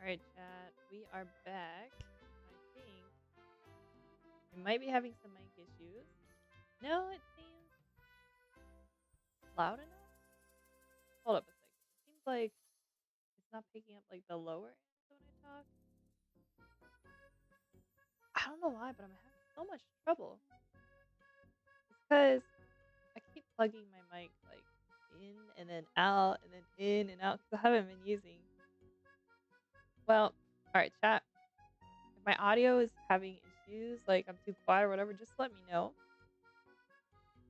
Alright, chat. We are back. I think we might be having some mic issues. No, it seems loud enough. Hold up a second. It seems like it's not picking up like the lower end when I talk. I don't know why, but I'm having so much trouble. It's because I keep plugging my mic like in and then out and then in and out because I haven't been using. Well, alright, chat. If my audio is having issues, like I'm too quiet or whatever, just let me know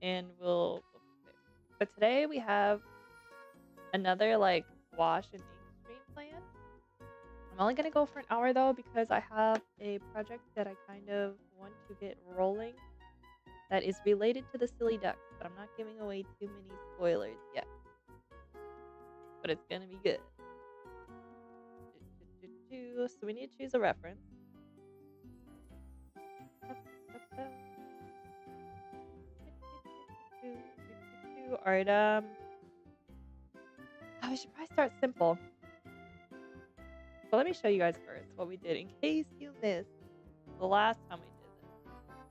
and we'll fix it. But today we have another like wash and ink stream plan. I'm only gonna go for an hour though because I have a project that I kind of want to get rolling that is related to the silly ducks, but I'm not giving away too many spoilers yet. But it's gonna be good. So we need to choose a reference. Alright, we should probably start simple. So let me show you guys first what we did in case you missed the last time we did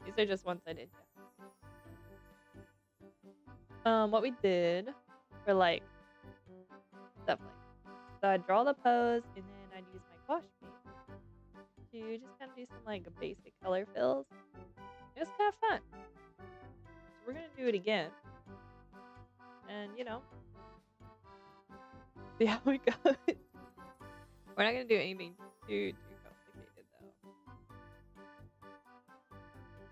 this. These are just ones I did. What we did for like stuff like so I'd draw the pose and then I'd use my gouache paint to just kind of do some like basic color fills. It was kind of fun. So we're gonna do it again, and see how it goes. We're not gonna do anything too complicated though.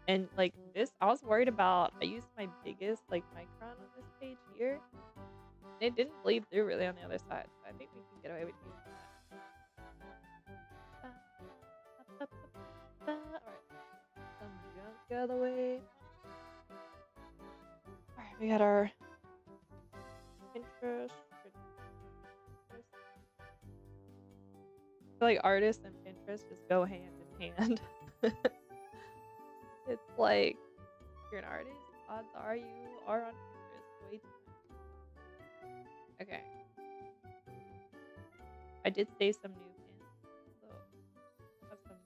And like this, I was worried about. I used my biggest like micron on this page here. And it didn't bleed through really on the other side, so I think we can get away with using that. Alright, some junk out of the way. Alright, we got our Pinterest. I feel like artists and Pinterest just go hand in hand. It's like, if you're an artist, odds are you are on Pinterest way too much. Okay. I did save some new pins, so I have some.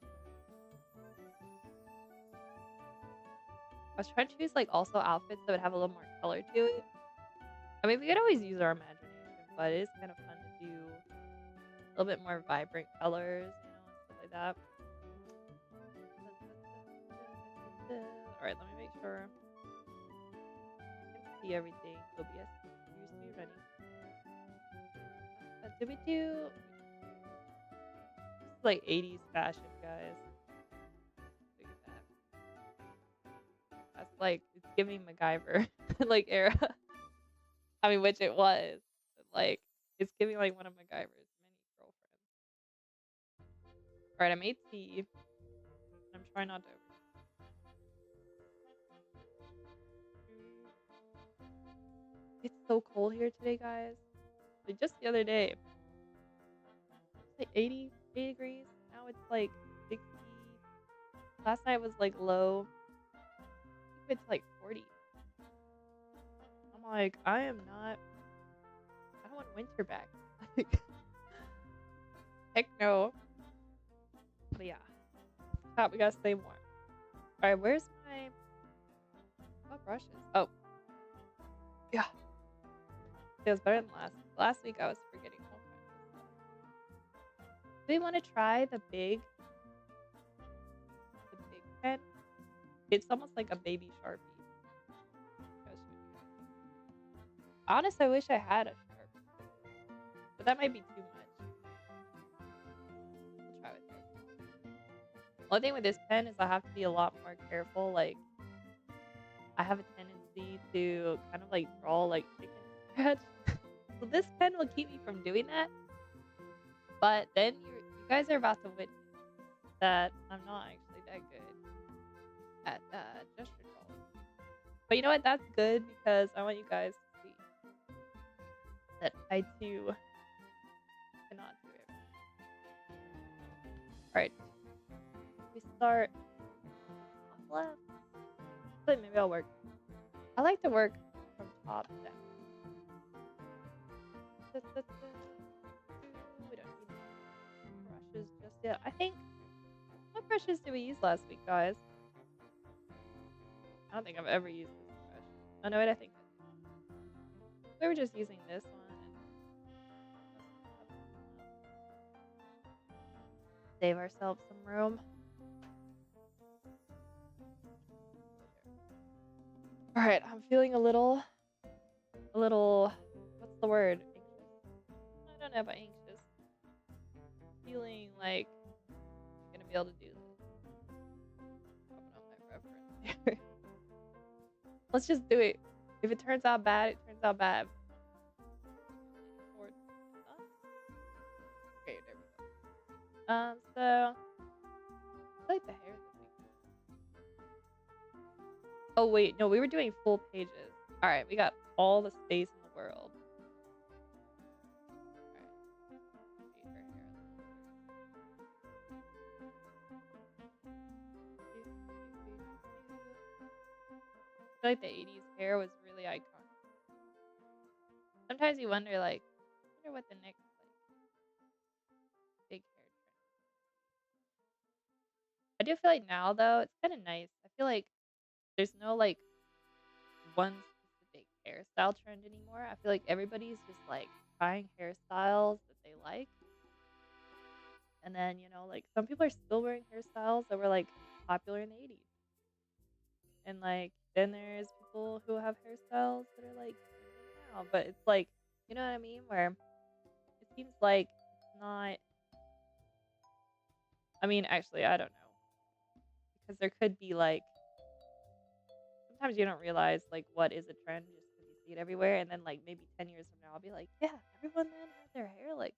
I was trying to choose like also outfits that would have a little more color to it. I mean, we could always use our imagination, but it is kind of fun to do a little bit more vibrant colors, and stuff like that. Alright, let me make sure I can see everything. OBS appears to be running. Did we do this is like 80s fashion, guys? Look at that. That's like it's giving MacGyver like era. I mean, which it was. But, like it's giving like one of MacGyver's many girlfriends. Alright, I made tea. I'm trying not to. It's so cold here today, guys. Like just the other day, it's like 80 degrees. Now it's like 60. Last night was like low. I think it's like 40. I'm like, I am not. I don't want winter back. Like, heck no. But yeah, we gotta stay warm. All right, where's my brushes? Oh, yeah. It was better than last week. I was forgetting all kinds of stuff. Do we want to try the big pen? It's almost like a baby Sharpie. Honest, I wish I had a Sharpie, but that might be too much. We'll try with this. One thing with this pen is I have to be a lot more careful. Like, I have a tendency to kind of like draw like chicken scratch. So this pen will keep me from doing that. But then you guys are about to witness that I'm not actually that good at gesture drawing. But you know what? That's good because I want you guys to see that I too cannot do it. Alright. We start off left. But maybe I'll work. I like to work from top down. We don't need brushes Yeah, I think what brushes did we use last week, guys? I don't think I've ever used this brush. Oh no, wait, I think we were just using this one and save ourselves some room. All right, I'm feeling a little, what's the word? Anxious? I don't know about anxious. Feeling like I'm gonna be able to do this. Open up my reference here. Let's just do it. If it turns out bad, it turns out bad. Okay, there we go. So I like the hair this week. Oh wait, no, we were doing full pages. All right, we got all the space in the world. All right, I feel like the 80s hair was really iconic. Sometimes you wonder, like, I wonder what the next big hair trend. I do feel like now though, it's kind of nice. I feel like there's no like one specific hairstyle trend anymore. I feel like everybody's just like trying hairstyles that they like. And then, like some people are still wearing hairstyles that were like popular in the 80s. And like then there's people who have hairstyles that are like trending now. But it's like, you know what I mean? Where it seems like it's not. I mean, actually, I don't know. Because there could be like sometimes you don't realize like what is a trend just because you see it everywhere, and then like maybe 10 years from now, I'll be like, yeah, everyone then had their hair like.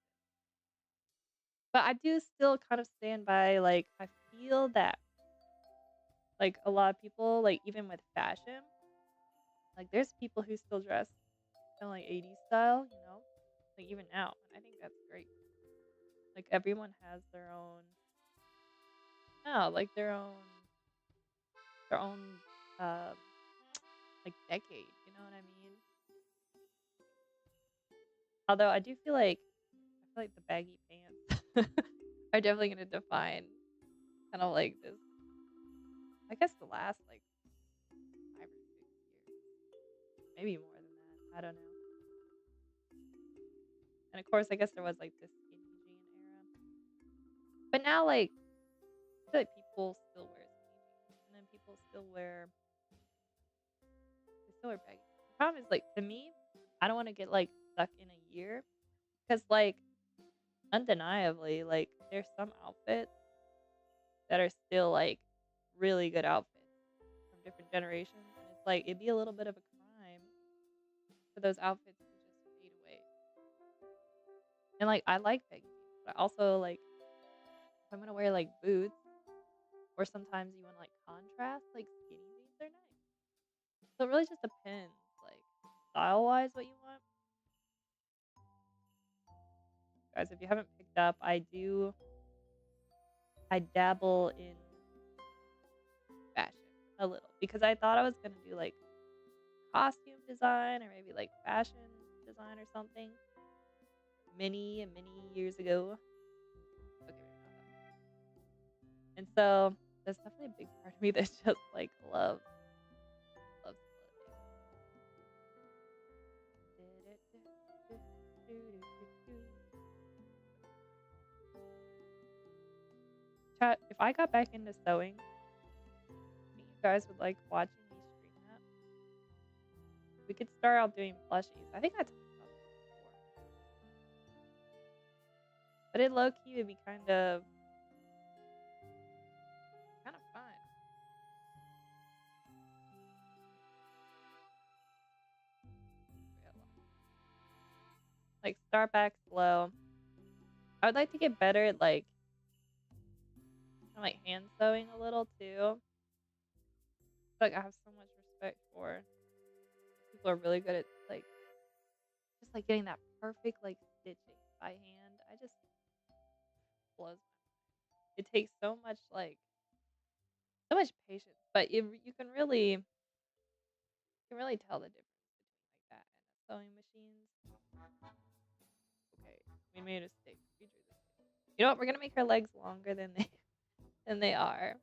But I do still kind of stand by like I feel that like a lot of people like even with fashion, like there's people who still dress kind of like 80s style, like even now, and I think that's great. Like everyone has their own, oh, like their own, um, like decade. You know what I mean? Although I do feel like the baggy pants are definitely gonna define kind of like this. I guess the last like 5 or 6 years, maybe more than that. I don't know. And of course, I guess there was like this skinny jean era, but now like I feel like people still wear skinny jeans, and then people still wear baggy. The problem is like to me, I don't want to get like stuck in a year because like undeniably like there's some outfits that are still like really good outfits from different generations, and it's like it'd be a little bit of a crime for those outfits to just fade away. And like I like baggy jeans, but I also like if I'm gonna wear like boots or sometimes you want to like contrast, like skinny jeans are nice. So it really just depends, like style wise, what you want. Guys, if you haven't picked up, I dabble in fashion a little because I thought I was gonna do like costume design or maybe like fashion design or something many years ago. Okay, maybe not that. And so there's definitely a big part of me that just like loves clothing. Chat, if I got back into sewing, I think you guys would like watching me stream that. We could start out doing plushies. I think I talked about this before. But it low key would be kind of fun. Like start back slow. I would like to get better at like hand sewing a little too. Like I have so much respect for people who are really good at like just like getting that perfect like stitching by hand. I just blows my mind. It takes so much patience, but you can really tell the difference between like that and the sewing machines. Okay, we made a mistake. We drew this. You know what? We're gonna make her legs longer than they are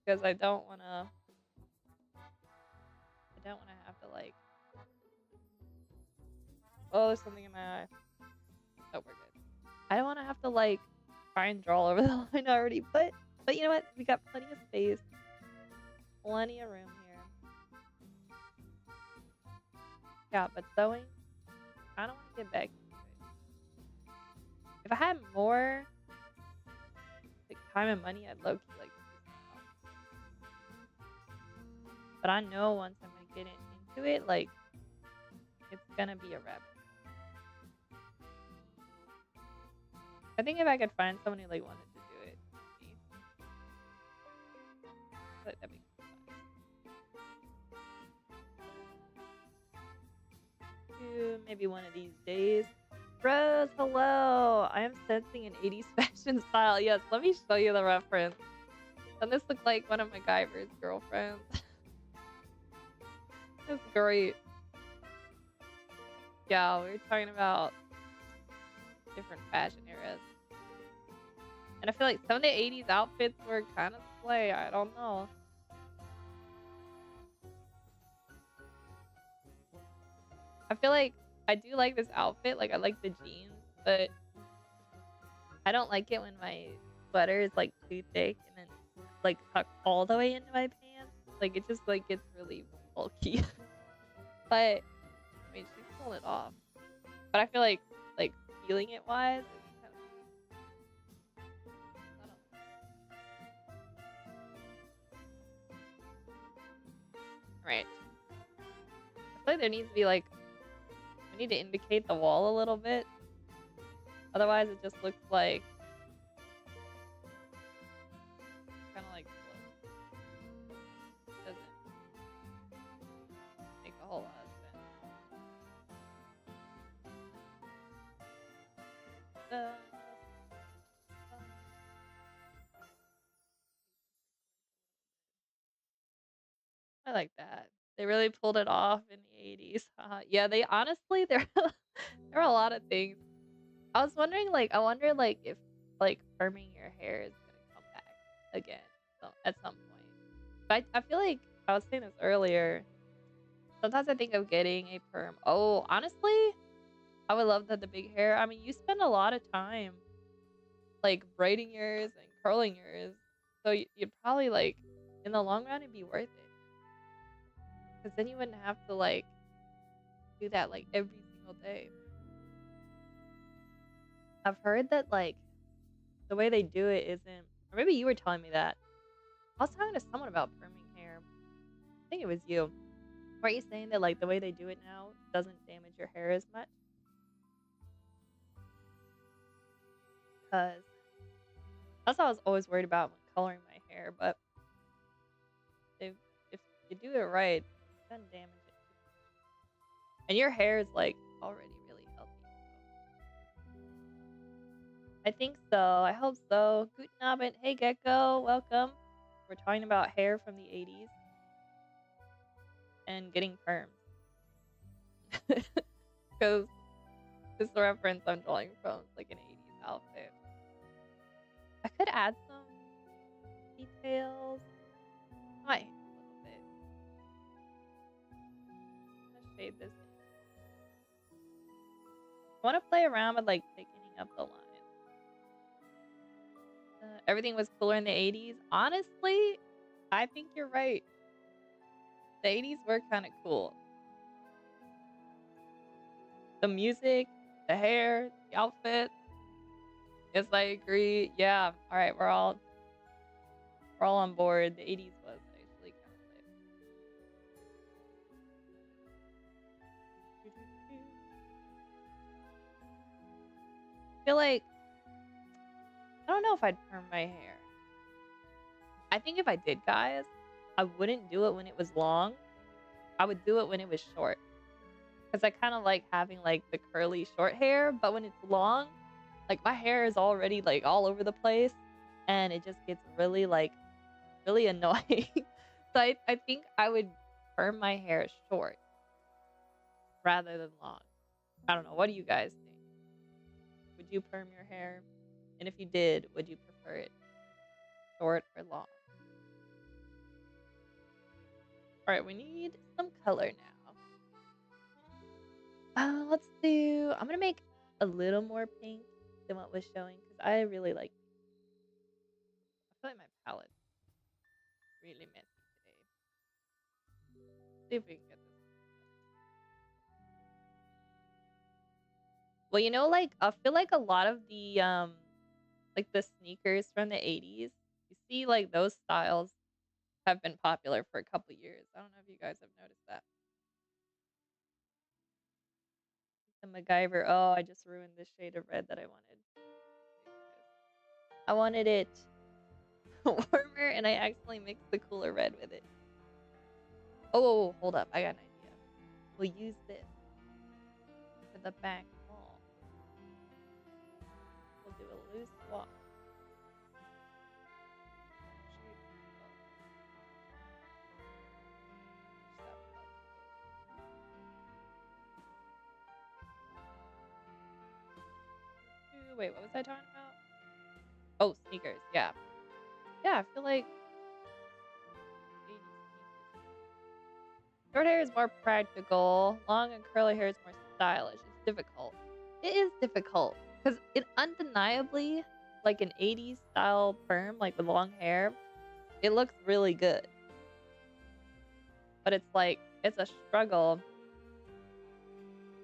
because I don't wanna have to like. Oh, there's something in my eye. Oh, we're good. I don't wanna have to like try and draw over the line already, but you know what? We got plenty of space, plenty of room here. Yeah, but sewing, I don't want to get back into it. If I had more like time and money, I'd low key like do something else. But I know once I'm gonna get into it, like it's gonna be a rabbit. I think if I could find someone who like wanted to do it, maybe. Like that'd be fun. Maybe one of these days. Rose, hello! I am sensing an 80s fashion style. Yes, let me show you the reference. Doesn't this look like one of MacGyver's girlfriends? That's great. Yeah, we were talking about different fashion eras. And I feel like some of the 80s outfits were kind of slay. I don't know. I feel like I do like this outfit. Like, I like the jeans, but I don't like it when my sweater is like too thick and then like tucked all the way into my pants. Like, it just like gets really bulky. But I mean, she's pulling it off. But I feel like feeling it wise, it's kind of I don't know. Right. I feel like there needs to be like we need to indicate the wall a little bit. Otherwise, it just looks like kind of like float. Doesn't make a whole lot of sense. I like that. They really pulled it off in the 80s. Yeah, they honestly there there are a lot of things. I was wondering I wonder if perming your hair is gonna come back again at some point. But I feel like I was saying this earlier. Sometimes I think of getting a perm. Oh, honestly, I would love to have the big hair. I mean, you spend a lot of time like braiding yours and curling yours, so you'd probably in the long run it'd be worth it because then you wouldn't have to do that every single day. I've heard that the way they do it isn't, or maybe you were telling me that. I was talking to someone about perming hair. I think it was you. Were you saying that the way they do it now doesn't damage your hair as much? Because that's what I was always worried about when coloring my hair. But if you do it right, it doesn't damage it too much. And your hair is already really healthy. I think so. I hope so. Guten Abend. Hey Gecko, welcome. We're talking about hair from the 80s and getting perms. Because this reference I'm drawing from is an 80s outfit. I could add some details. My hand a little bit. Let's shade this in. I want to play around with thickening up the line. Everything was cooler in the 80s. Honestly, I think you're right. The 80s were kind of cool. The music, the hair, the outfit. Yes, I agree. Yeah. All right, we're all on board. The 80s was actually kind of lit. I feel like I don't know if I'd perm my hair. I think if I did, guys, I wouldn't do it when it was long. I would do it when it was short. Because I kind of like having the curly short hair, but when it's long, my hair is already all over the place and it just gets really really annoying. So I think I would perm my hair short rather than long. I don't know. What do you guys think? Would you perm your hair? And if you did, would you prefer it short or long? All right, we need some color now. Let's do. I'm gonna make a little more pink than what was showing because I really like. I feel like my palette's really messy today. See if we can get this. Well, like I feel like a lot of the like the sneakers from the 80s, you see like those styles have been popular for a couple years. I don't know if you guys have noticed that. The MacGyver. Oh, I just ruined the shade of red that I wanted. I wanted it warmer and I accidentally mixed the cooler red with it. Oh, hold up. I got an idea. We'll use this for the back wall. We'll do a loose wash. Wait, what was I talking about? Oh, sneakers. Yeah. Yeah, I feel like 80s sneakers. Short hair is more practical. Long and curly hair is more stylish. It's difficult. It is difficult because it undeniably, like an 80s style perm, like with long hair, it looks really good. But it's like, it's a struggle.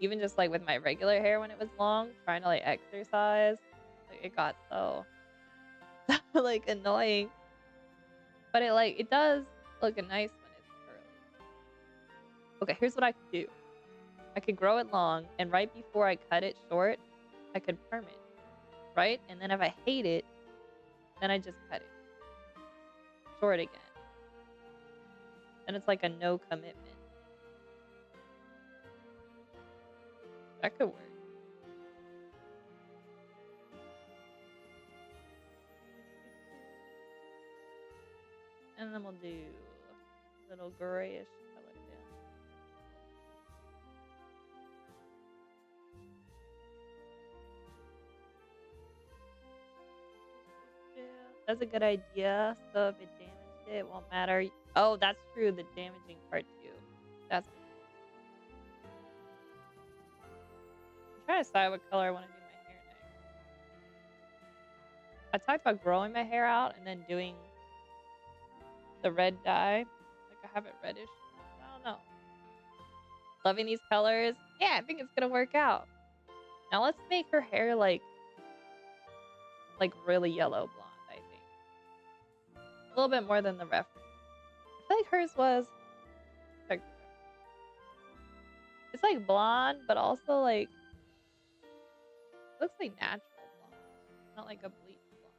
Even just like with my regular hair when it was long, trying to like exercise, like it got so like annoying. But it does look nice when it's curly. Okay, here's what I could do. I could grow it long, and right before I cut it short, I could perm it, right? And then if I hate it, then I just cut it short again. And it's like a no commitment. That could work. And then we'll do a little grayish color down. Yeah, that's a good idea. So if it damaged it, it won't matter. Oh, that's true. The damaging part too. That's. I'm trying to decide what color I want to do my hair next. I talked about growing my hair out and then doing the red dye. Like I have it reddish. I don't know. Loving these colors. Yeah, I think it's gonna work out. Now let's make her hair like really yellow blonde, I think. A little bit more than the reference. I feel like hers was like, it's like blonde, but also like looks like natural blonde. Not like a bleach blonde.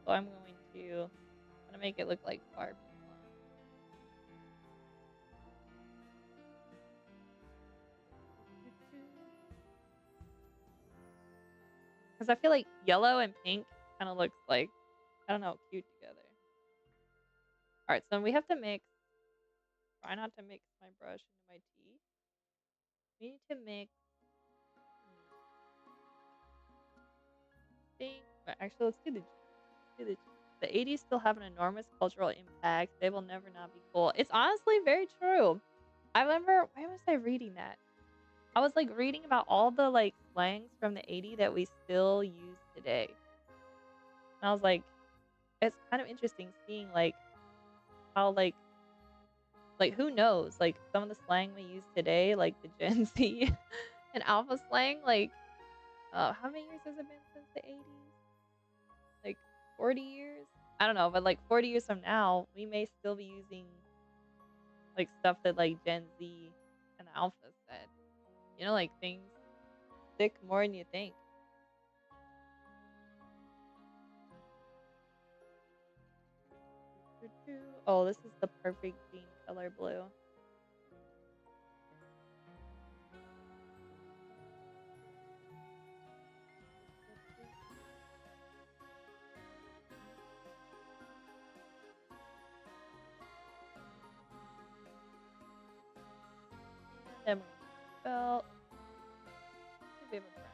So I'm gonna make it look like Barbie blonde. Because I feel like yellow and pink kind of looks like, I don't know, cute together. Alright, so we have to mix. Try not to mix my brush into my tea. We need to mix. Actually, let's do the jeans. The 80s still have an enormous cultural impact. They will never not be cool. It's honestly very true. I remember, where was I reading that? I was like reading about all the like slangs from the 80s that we still use today. And I was like, it's kind of interesting seeing like how like who knows, like some of the slang we use today, like the Gen Z and Alpha slang, like how many years has it been since the 80s? Like 40 years? I don't know, but like 40 years from now, we may still be using like stuff that like Gen Z and Alpha said. You know, like things stick more than you think. Oh, this is the perfect jean color blue. Then we belt. Maybe a brown.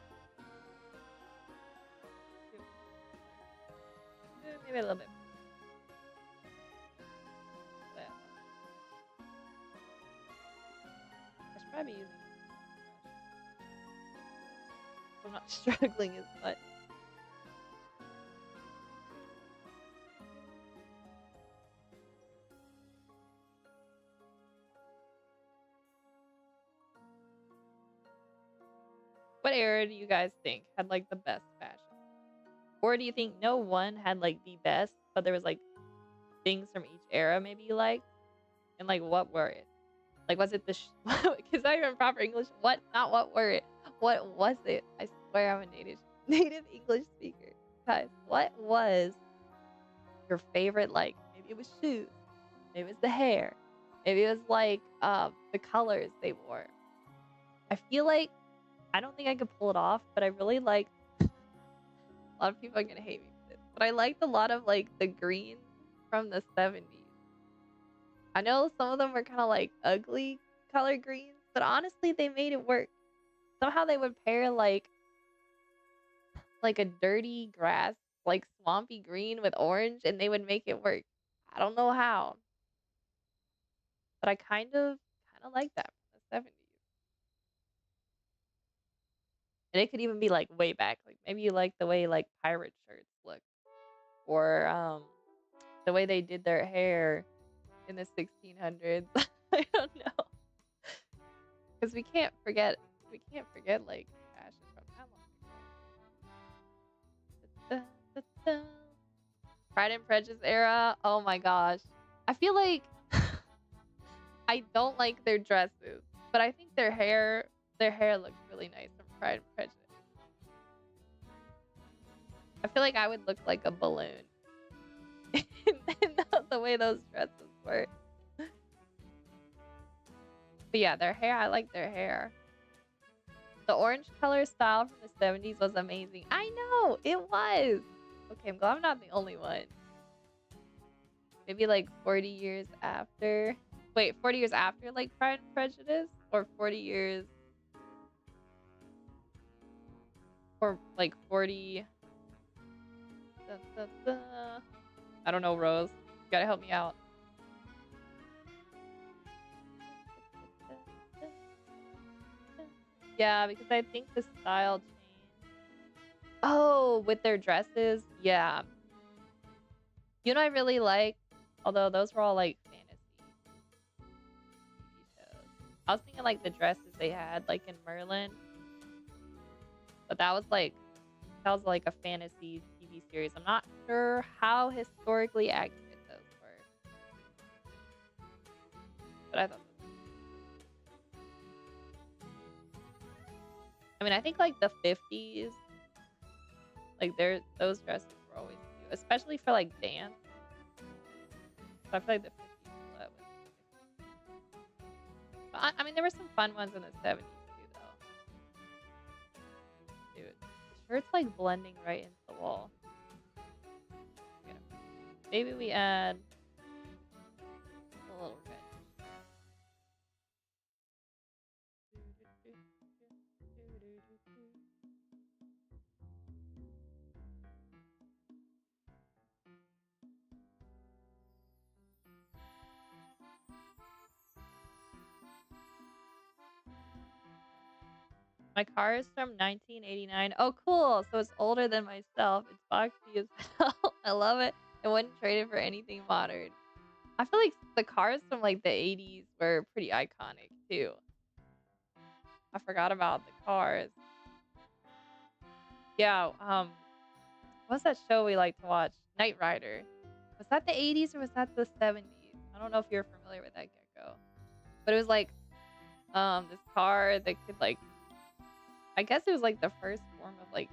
maybe a little bit. But I should probably be using Ink Gouache. I'm not struggling as much. What era do you guys think had like the best fashion? Or do you think no one had like the best, but there was like things from each era maybe you liked? And like what were it? Like was it the because I remember proper English. What not what were it? What was it? I swear I'm a native English speaker. Guys, what was your favorite like maybe it was shoes, maybe it was the hair, maybe it was like the colors they wore. I feel like I don't think I could pull it off, but I really like a lot of people are gonna hate me for this, but I liked a lot of like the greens from the 70s. I know some of them were kind of like ugly color greens, but honestly, they made it work. Somehow they would pair like a dirty grass, like swampy green with orange, and they would make it work. I don't know how, but I kind of like that from the 70s. And it could even be like way back, like maybe you like the way like pirate shirts look, or the way they did their hair in the 1600s. I don't know. Because we can't forget like fashion from that long ago. Da, da, da. Pride and Prejudice era. Oh my gosh. I feel like I don't like their dresses, but I think their hair looks really nice from Pride and Prejudice. I feel like I would look like a balloon in the way those dresses were. But yeah, their hair, I like their hair. The orange color style from the 70s was amazing. I know, it was. Okay, I'm glad I'm not the only one. Maybe like 40 years after. Wait, 40 years after like Pride and Prejudice? Or 40 years. Or like 40. Da, da, da. I don't know, Rose. You gotta help me out. Yeah, because I think the style changed. Oh, with their dresses? Yeah. You know, I really like, although those were all like fantasy TV shows. I was thinking like the dresses they had, like in Merlin, but that was like a fantasy TV series. I'm not sure how historically accurate those were, but I thought. I mean, I think like the 50s, like those dresses were always cute, especially for like dance. So I feel like the 50s was. But I mean, there were some fun ones in the 70s too, though. Dude, the shirt's like blending right into the wall. Yeah. Maybe we add a little red. My car is from 1989. Oh, cool. So it's older than myself. It's boxy as hell. I love it. I wouldn't trade it for anything modern. I feel like the cars from like the 80s were pretty iconic too. I forgot about the cars. Yeah, what's that show we like to watch? Knight Rider. Was that the 80s or was that the 70s? I don't know if you're familiar with that gecko. But it was like this car that could like I guess it was like the first form of like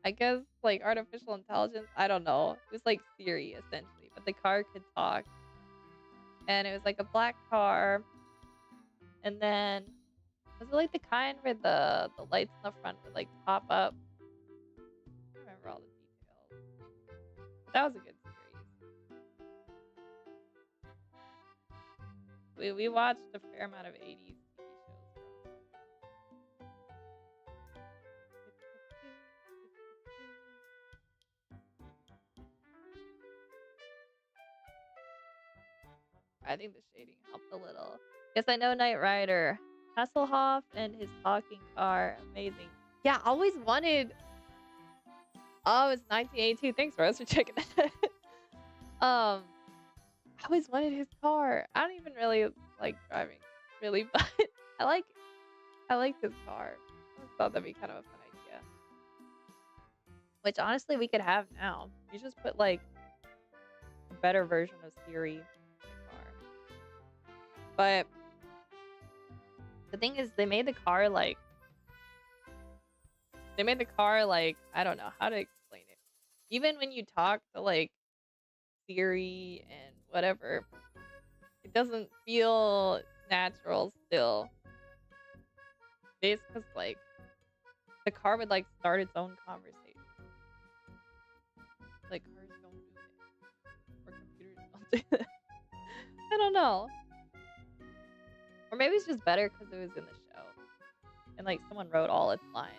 I guess like artificial intelligence. I don't know. It was like Siri essentially, but the car could talk. And it was like a black car. And then was it like the kind where the lights in the front would like pop up? I don't remember all the details. But that was a good series. We watched a fair amount of 80s TV shows. I think the shading helped a little. Yes, I know Knight Rider. Hasselhoff and his talking car. Amazing. Yeah, I always wanted. Oh, it's 1982. Thanks, Rose, for checking that. um, I always wanted his car. I don't even really like driving, really, but I like I like his car. I thought that'd be kind of a fun idea. Which honestly we could have now. You just put like a better version of Siri in the car. But the thing is, they made the car like I don't know how to explain it. Even when you talk to like Siri and whatever, it doesn't feel natural still. It's because like the car would like start its own conversation. Like cars don't do it, or computers don't do it. I don't know. Or maybe it's just better because it was in the show and like someone wrote all its lines.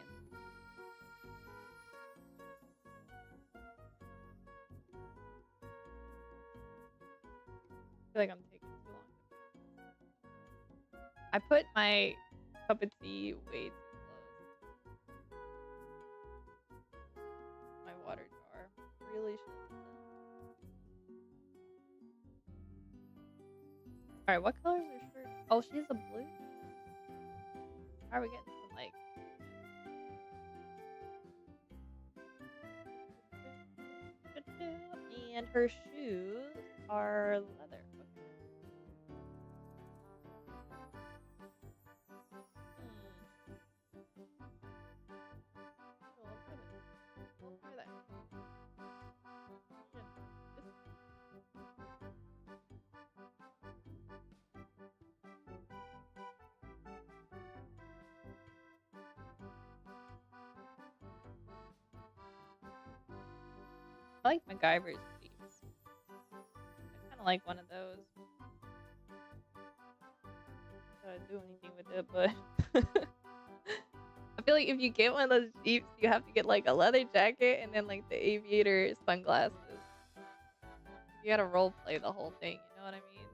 I feel like I'm taking too long. I put my cup of tea way too close. My water jar. Really should have done that. Alright, what color is her shirt? Oh, she's a blue? How are we getting some like and her shoes are leather. Okay. We'll try that. Yeah. I like MacGyver's jeans. I kind of like one of those. Not gonna do anything with it, but I feel like if you get one of those Jeeps, you have to get like a leather jacket and then like the aviator sunglasses. You gotta role play the whole thing, you know what I mean?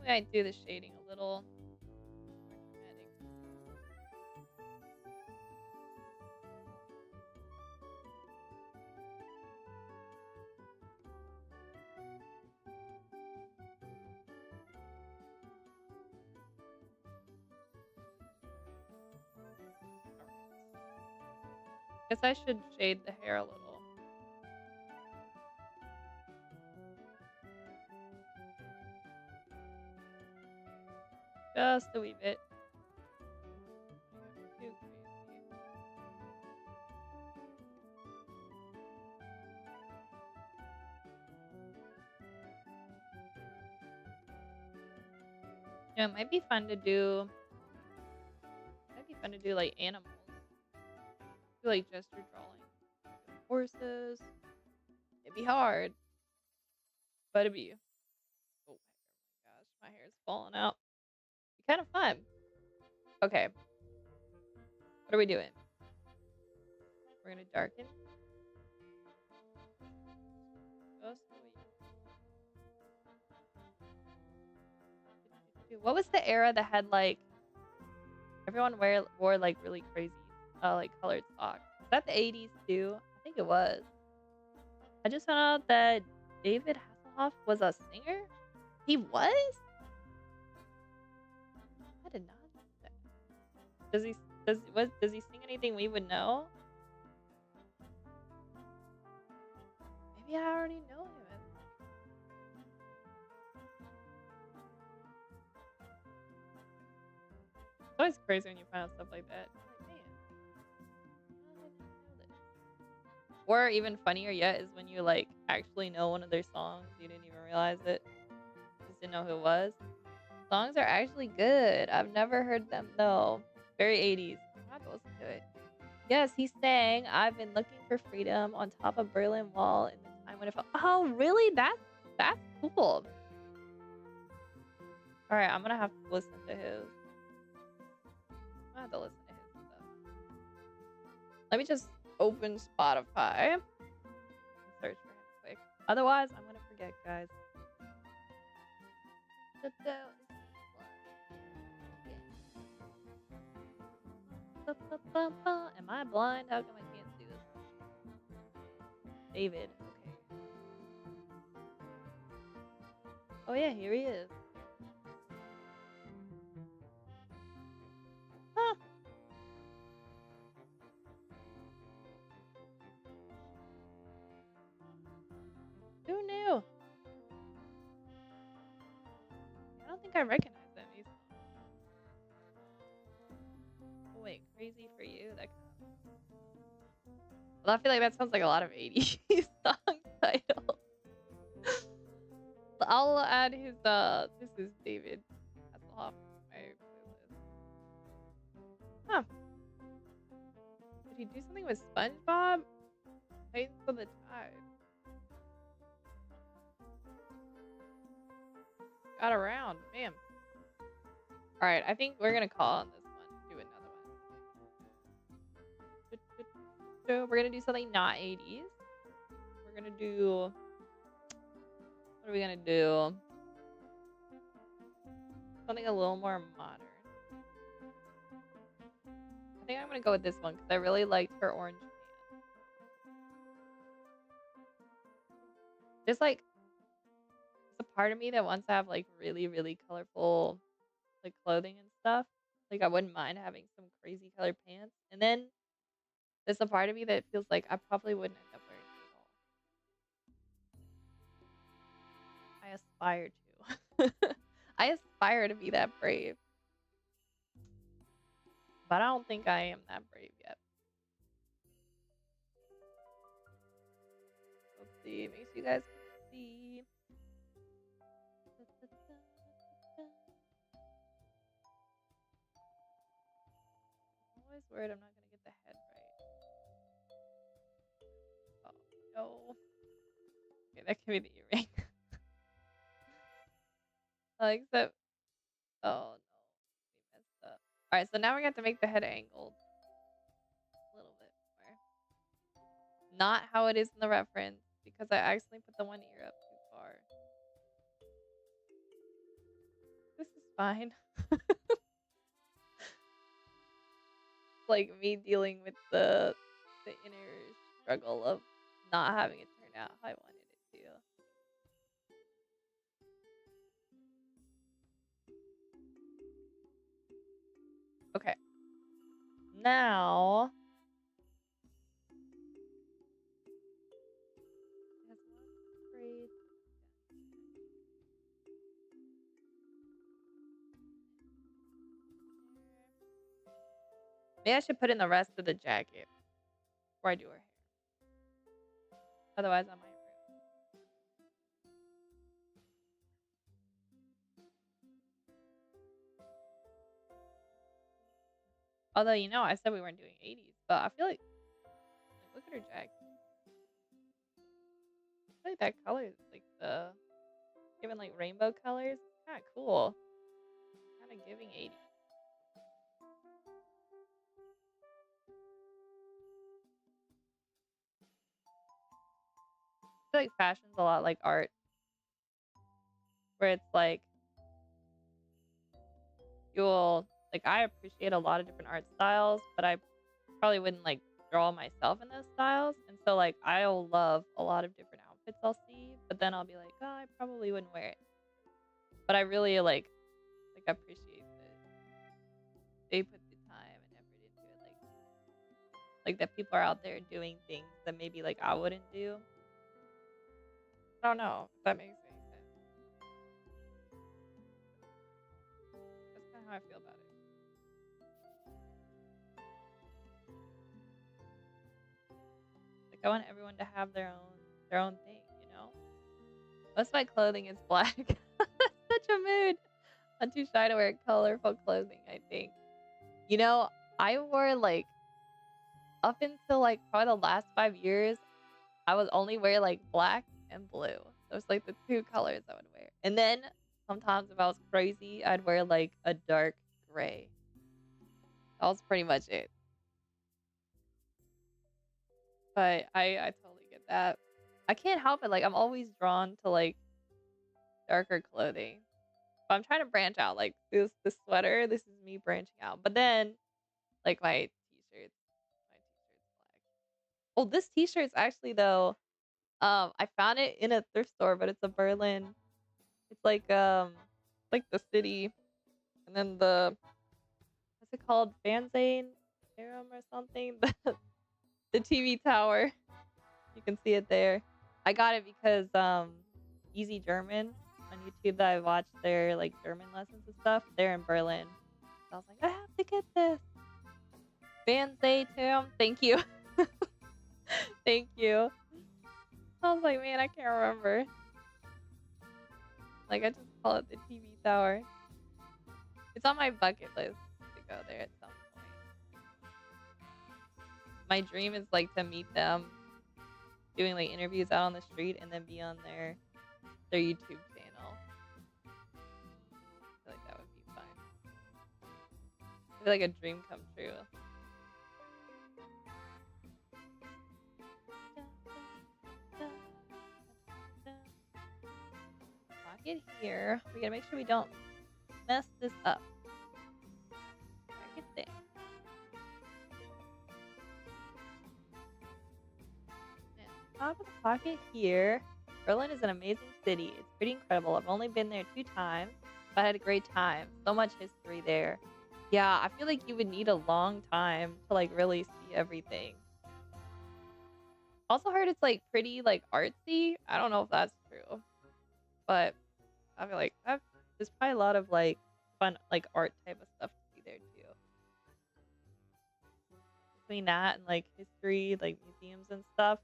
Maybe I do the shading a little more dramatic. Guess I should shade the hair a little. Just a wee bit. Too crazy. Yeah, it might be fun to do. Might be fun to do like animals. Do like gesture drawing. Horses. It'd be hard, but it'd be. Oh my gosh, my hair's falling out. Be kind of fun. Okay, what are we doing? We're gonna darken. Just what was the era that had like everyone wore like really crazy like colored socks? Was that the 80s too? I think it was. I just found out that David Hasselhoff was a singer. He was? I did not know that. Does he sing anything we would know? Maybe I already know him. It's always crazy when you find out stuff like that. Like, man, how did I not know this? Or even funnier yet is when you like actually know one of their songs, you didn't even realize it. You just didn't know who it was. Songs are actually good. I've never heard them though. Very 80s. I have to listen to it. Yes, he sang "I've been looking for freedom on top of Berlin Wall in the time when it fell." Oh, really? That's cool. All right, I'm gonna have to listen to his. I have to listen to his stuff. Let me just open Spotify and search for him quick. Otherwise, I'm gonna forget, guys. Am I blind? How come I can't see this? David. Okay. Oh yeah, here he is. Huh. Who knew? I don't think I recognize him. He's... Oh wait, crazy for you? That kind of... Well, I feel like that sounds like a lot of 80s song title. I'll add his this is David Hasselhoff my playlist. Huh. Did he do something with SpongeBob? Titans of the Tide. Got around, man. Alright, I think we're gonna call on this one. Do another one. So we're gonna do something not 80s. We're gonna do... What are we gonna do? Something a little more modern. I think I'm gonna go with this one because I really liked her orange pants. There's like a part of me that wants to have like really, really colorful like clothing and stuff. Like I wouldn't mind having some crazy colored pants. And then there's a part of me that feels like I probably wouldn't end up wearing it at all. I aspire to. I aspire to be that brave. But I don't think I am that brave yet. Let's see. Make sure you guys can see. I'm always worried I'm not going to get the head right. Oh, no. Okay, that could be the earring. Except... Oh, no. We messed up. Alright, so now we have to make the head angled. A little bit more. Not how it is in the reference, because I accidentally put the one ear up too far. This is fine. Like me dealing with the inner struggle of not having it turn out how I wanted it to. Okay. Now... Maybe I should put in the rest of the jacket before I do her hair. Otherwise, I might ruin. Although, you know, I said we weren't doing 80s, but I feel like look at her jacket. I feel like that color is like the giving like rainbow colors. Kind of cool. Kind of giving 80s. I feel like fashion's a lot like art, where it's like you'll like I appreciate a lot of different art styles, but I probably wouldn't like draw myself in those styles, and so like I'll love a lot of different outfits I'll see, but then I'll be like, oh, I probably wouldn't wear it. But I really like appreciate that they put the time and effort into it, like that people are out there doing things that maybe like I wouldn't do. I don't know if that makes any sense. That's kind of how I feel about it. Like I want everyone to have their own thing, you know? Most of my clothing is black. Such a mood. I'm too shy to wear colorful clothing, I think. You know, I wore like up until like probably the last 5 years, I would only wear like black and blue. Those like the two colors I would wear. And then sometimes if I was crazy, I'd wear like a dark gray. That was pretty much it. But I totally get that. I can't help it. Like I'm always drawn to like darker clothing. But I'm trying to branch out. Like this sweater, this is me branching out. But then like my t-shirt's black. Oh, this t-shirt's actually though, I found it in a thrift store, but it's a Berlin. It's like the city and then the what's it called? Fernsehen or something? The TV tower. You can see it there. I got it because Easy German on YouTube that I watched their like German lessons and stuff. They're in Berlin. So I was like, I have to get this. Fernsehturm. Thank you. Thank you. I was like, man, I can't remember. Like I just call it the TV tower. It's on my bucket list to go there at some point. My dream is like to meet them doing like interviews out on the street and then be on their YouTube channel. I feel like that would be fun. I feel like a dream come true. Pocket here. We gotta make sure we don't mess this up. Pocket there. And top of the pocket here. Berlin is an amazing city. It's pretty incredible. I've only been there 2 times, but I had a great time. So much history there. Yeah, I feel like you would need a long time to like really see everything. Also heard it's like pretty like artsy. I don't know if that's true, but I feel like there's probably a lot of like fun like art type of stuff to see there too. Between that and like history, like museums and stuff,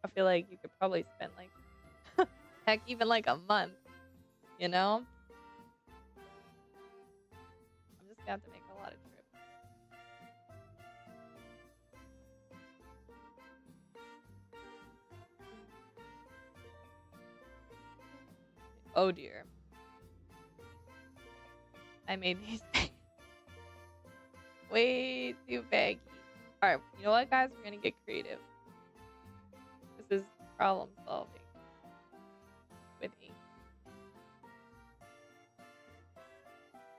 I feel like you could probably spend like heck even like a month, you know? I'm just gonna have to make a lot of trips. Oh dear. I made these way too baggy. Alright, you know what guys? We're gonna get creative. This is problem solving with ink.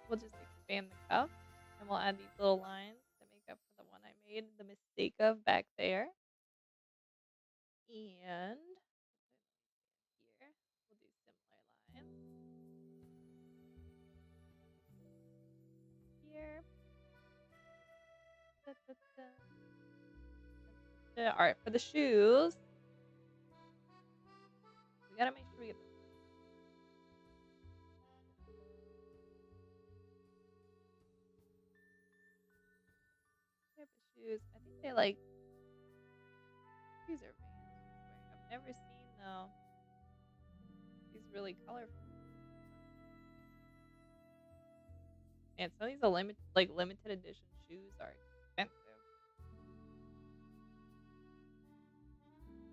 We'll just expand the cup and we'll add these little lines to make up for the one I made the mistake of back there. And here we'll do similar lines. Here. Da, da, da. All right, for the shoes, we gotta make sure we get the type of shoes. I think they like these are Vans. I've never seen though these really colorful. And some of these are limited edition shoes are expensive.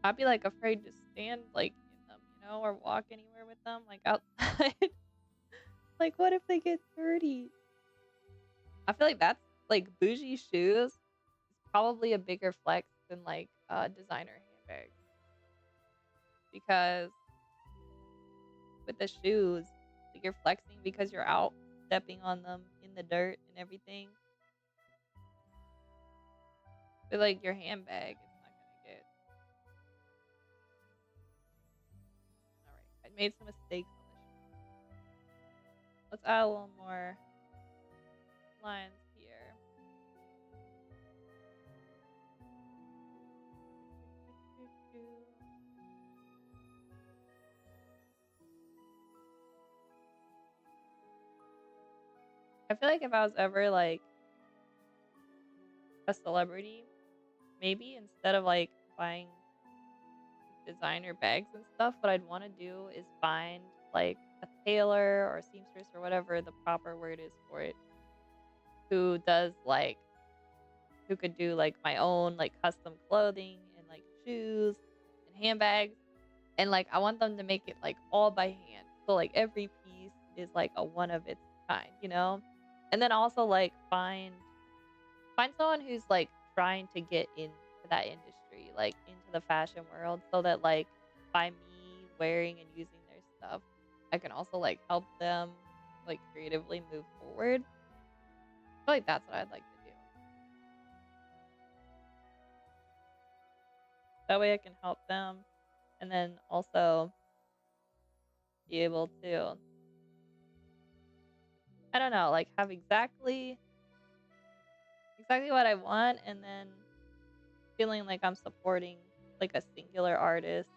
I'd be like afraid to stand like in them, you know, or walk anywhere with them, like outside. Like, what if they get dirty? I feel like that's like bougie shoes is probably a bigger flex than like designer handbags because with the shoes, like you're flexing because you're out stepping on them in the dirt and everything. But like your handbag, it's not gonna get. All right, I made some mistakes on the shoe. Let's add a little more lines here. I feel like if I was ever like a celebrity, maybe instead of like buying designer bags and stuff, what I'd want to do is find like a tailor or seamstress or whatever the proper word is for it, who does like who could do like my own like custom clothing and like shoes and handbags, and like I want them to make it like all by hand, so like every piece is like a one of its kind, you know. And then also like find Find someone who's like trying to get into that industry, like into the fashion world, so that like by me wearing and using their stuff, I can also like help them like creatively move forward. I feel like that's what I'd like to do. That way I can help them and then also be able to, I don't know, like have exactly what I want, and then feeling like I'm supporting like a singular artist.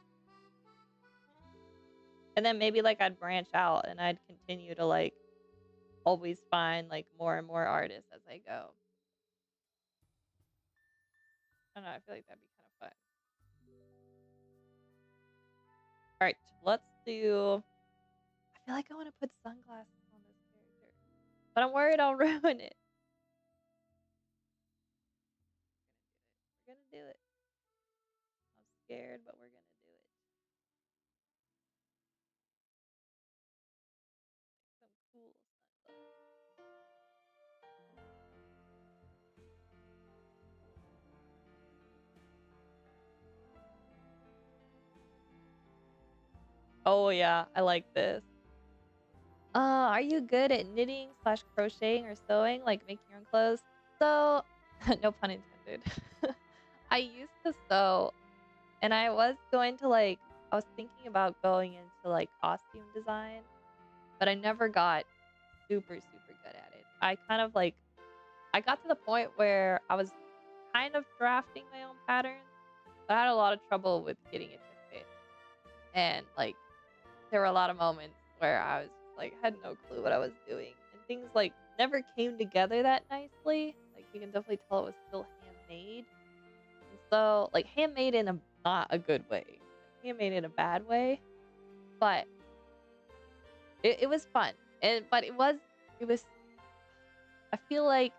And then maybe like I'd branch out and I'd continue to like always find like more and more artists as I go. I don't know, I feel like that'd be kind of fun. All right, let's do. I feel like I want to put sunglasses on this character, but I'm worried I'll ruin it. We're gonna do it. I'm scared, but we're gonna do it. Some cool sunglasses. Oh yeah, I like this. Are you good at knitting slash crocheting or sewing, like making your own clothes? So, no pun intended. I used to sew, and I was thinking about going into like costume design, but I never got super, super good at it. I got to the point where I was kind of drafting my own patterns, but I had a lot of trouble with getting it to fit. And like, there were a lot of moments where I was like, had no clue what I was doing, and things like never came together that nicely. Like, you can definitely tell it was still handmade. And so, like, handmade in a not a good way, like, handmade in a bad way, but it was fun. But it was I feel like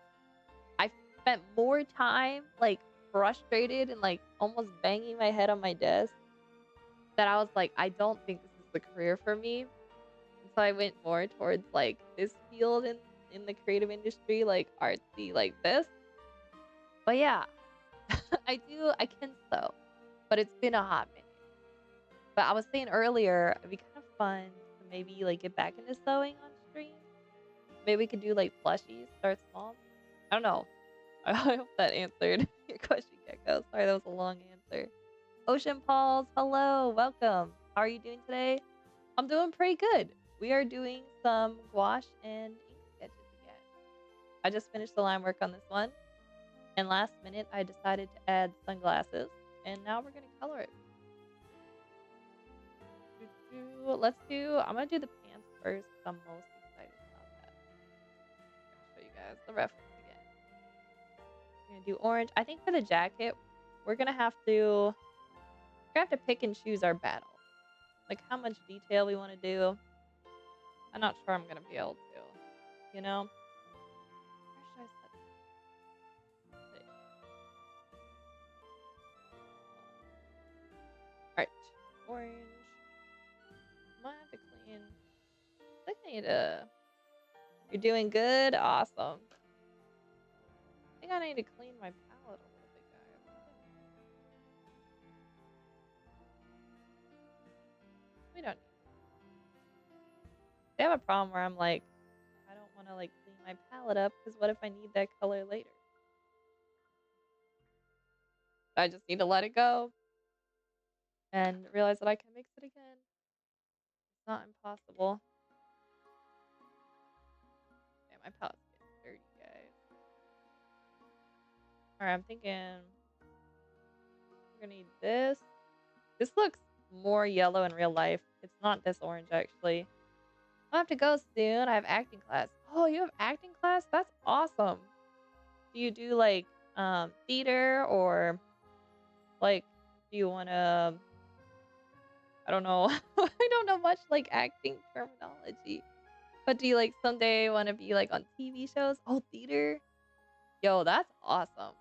I spent more time like frustrated and like almost banging my head on my desk that I was like, I don't think this is the career for me. And so I went more towards like this field in the creative industry, like artsy, like this. But yeah, I can sew, but it's been a hot minute. But I was saying earlier, it'd be kind of fun to maybe like get back into sewing on stream. Maybe we could do like plushies, start small. I don't know. I hope that answered your question, Gecko. Sorry, that was a long answer. Ocean Pauls, hello, welcome. How are you doing today? I'm doing pretty good. We are doing some gouache and ink sketches again. I just finished the line work on this one, and last minute I decided to add sunglasses, and now we're gonna color it. I'm gonna do the pants first, 'cause I'm most excited about that. I'm gonna show you guys the reference again. We're gonna do orange. I think for the jacket, we're gonna have to pick and choose our battle. Like how much detail we want to do. I'm not sure I'm gonna be able to. You know? Where should I set this? Alright. Orange. I might have to clean. I think I need to. You're doing good? Awesome. I think I need to clean my palette a little bit, guys. We don't need. I have a problem where I'm like, I don't want to like clean my palette up because what if I need that color later? I just need to let it go and realize that I can mix it again. It's not impossible. Yeah, my palette's getting dirty, guys. Alright, I'm thinking we're gonna need this. This looks more yellow in real life. It's not this orange, actually. I have to go soon. I have acting class. Oh, you have acting class? That's awesome. Do you do like theater, or like do you want to, I don't know. I don't know much like acting terminology. But do you like someday want to be like on TV shows? Oh, theater. Yo, that's awesome.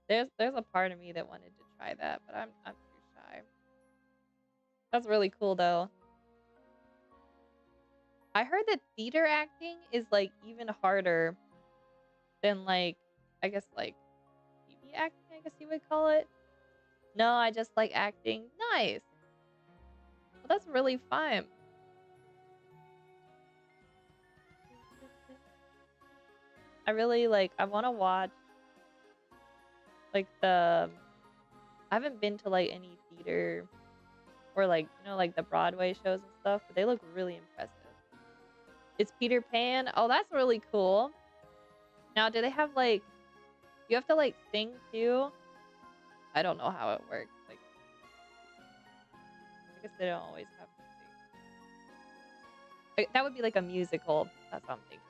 There's a part of me that wanted to try that, but I'm too shy. That's really cool though. I heard that theater acting is like even harder than like, I guess like TV acting, I guess you would call it. No, I just like acting. Nice. Well, that's really fun. I really like, I want to watch like I haven't been to like any theater or like, like the Broadway shows and stuff, but they look really impressive. It's Peter Pan. Oh, that's really cool. Now, do they have like, you have to like sing too? I don't know how it works. Like, I guess they don't always have to sing. Like, that would be like a musical. That's what I'm thinking.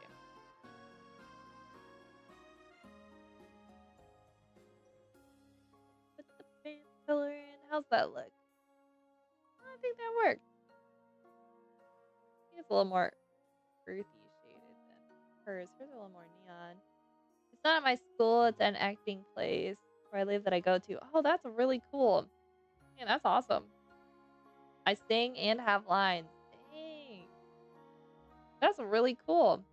Put the pan color in. How's that look? I think that worked. I think it's a little more earthy shaded than hers. Hers are a little more neon. It's not at my school. It's an acting place where I live that I go to. Oh, that's really cool. Man, that's awesome. I sing and have lines. Dang. That's really cool.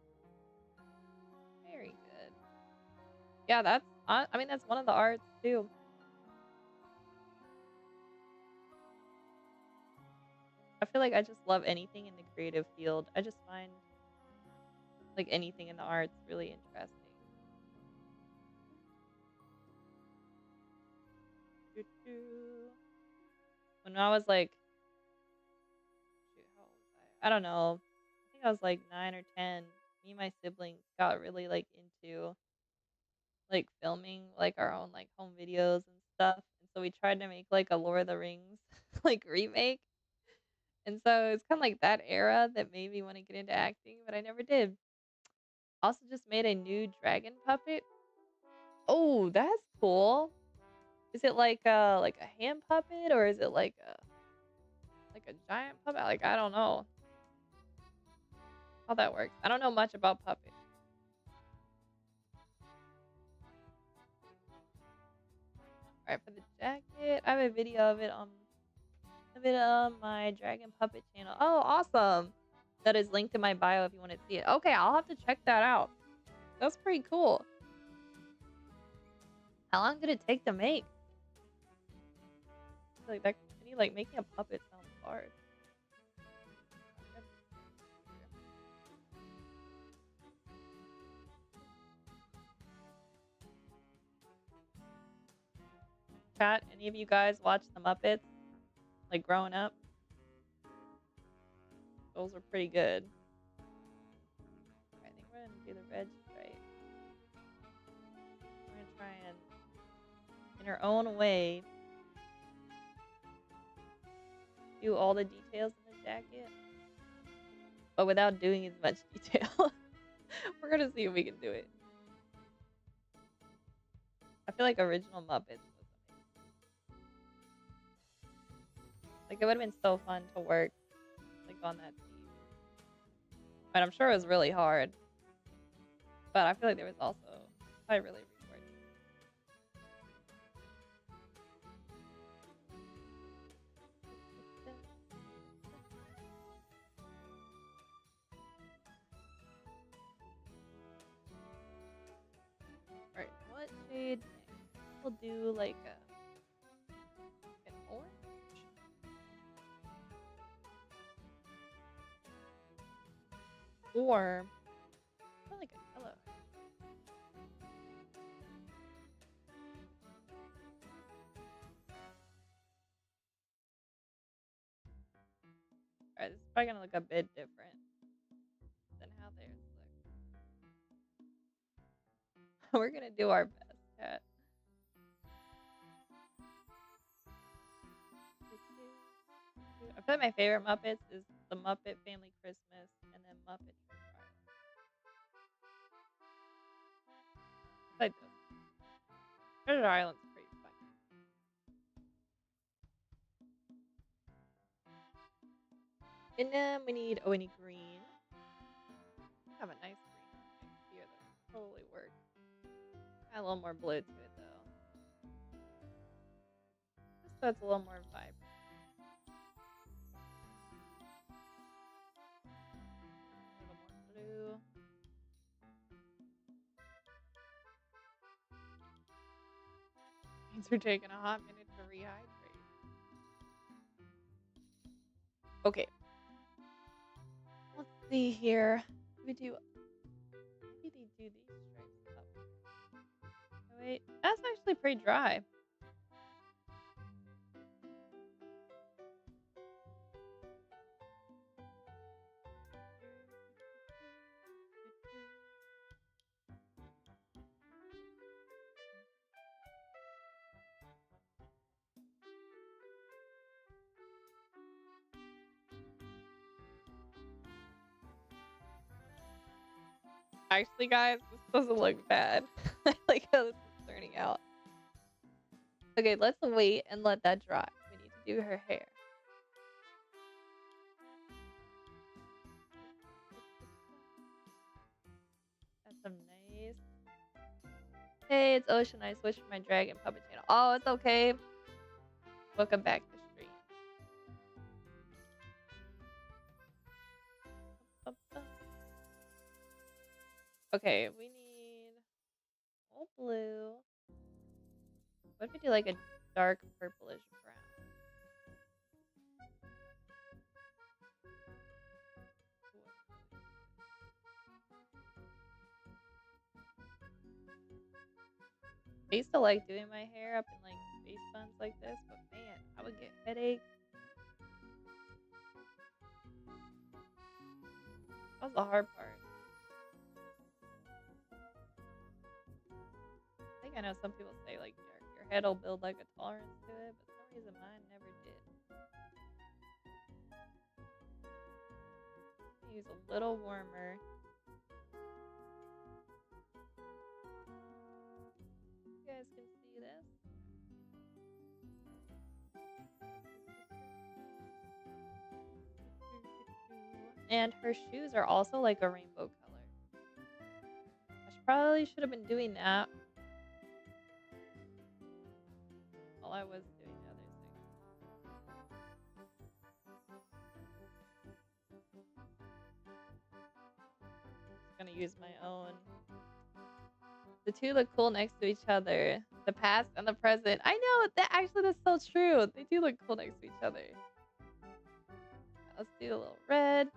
Very good. Yeah, I mean, that's one of the arts too. I feel like I just love anything in the creative field. I just find like anything in the arts really interesting. When I was like, shoot, how old was I? I don't know. I think I was like 9 or 10. Me and my siblings got really like into like filming like our own like home videos and stuff. And so we tried to make like a Lord of the Rings like remake. And so it's kind of like that era that made me want to get into acting, but I never did. Also just made a new dragon puppet. Oh, that's cool. Is it like a hand puppet or is it like a giant puppet? Like I don't know how that works. I don't know much about puppets. All right, for the jacket, I have a video on my dragon puppet channel. Oh, awesome. That is linked in my bio if you want to see it. Okay, I'll have to check that out. That's pretty cool. How long did it take to make? I feel like that to me, like making a puppet sounds hard. Chat, any of you guys watch the Muppets? Like growing up? Those were pretty good. I think we're gonna do the red stripe. We're gonna try and, in our own way, do all the details in the jacket, but without doing as much detail. We're gonna see if we can do it. I feel like original Muppets was amazing. Like it would have been so fun to work like on that team. But I'm sure it was really hard. But I feel like there was also probably really rewarding. Alright, what shade next? We'll do like an orange. Or like a yellow. Alright, this is probably gonna look a bit different than how theirs look. We're gonna do our best, Cat. I feel like my favorite Muppets is the Muppet Family Christmas and then Muppet Treasure Island. I like those. Treasure Island's pretty fun. And then we need green. I have a nice green right here that totally works. Add a little more blue to it though. Just so it's a little more vibrant. A little more blue. Means we're taking a hot minute to rehydrate. Okay, let's see here. We do. Maybe they do these stripes up. Oh, wait, that's actually pretty dry. Actually, guys, this doesn't look bad. I like how this is turning out. Okay, let's wait and let that dry. We need to do her hair. That's some nice. Hey, it's Ocean. I switched my dragon puppet channel. Oh, it's okay. Welcome back to stream. Okay, we need all blue. What if we do like a dark purplish brown? I used to like doing my hair up in like face buns like this, but man, I would get headaches. That was the hard part. I think I know some people say like your head will build like a tolerance to it, but for some reason mine never did. Use a little warmer. You guys can see this. And her shoes are also like a rainbow color. Probably should have been doing that while I was doing the other thing. Just gonna use my own. The two look cool next to each other. The past and the present. I know that actually that's so true. They do look cool next to each other. Let's do a little red.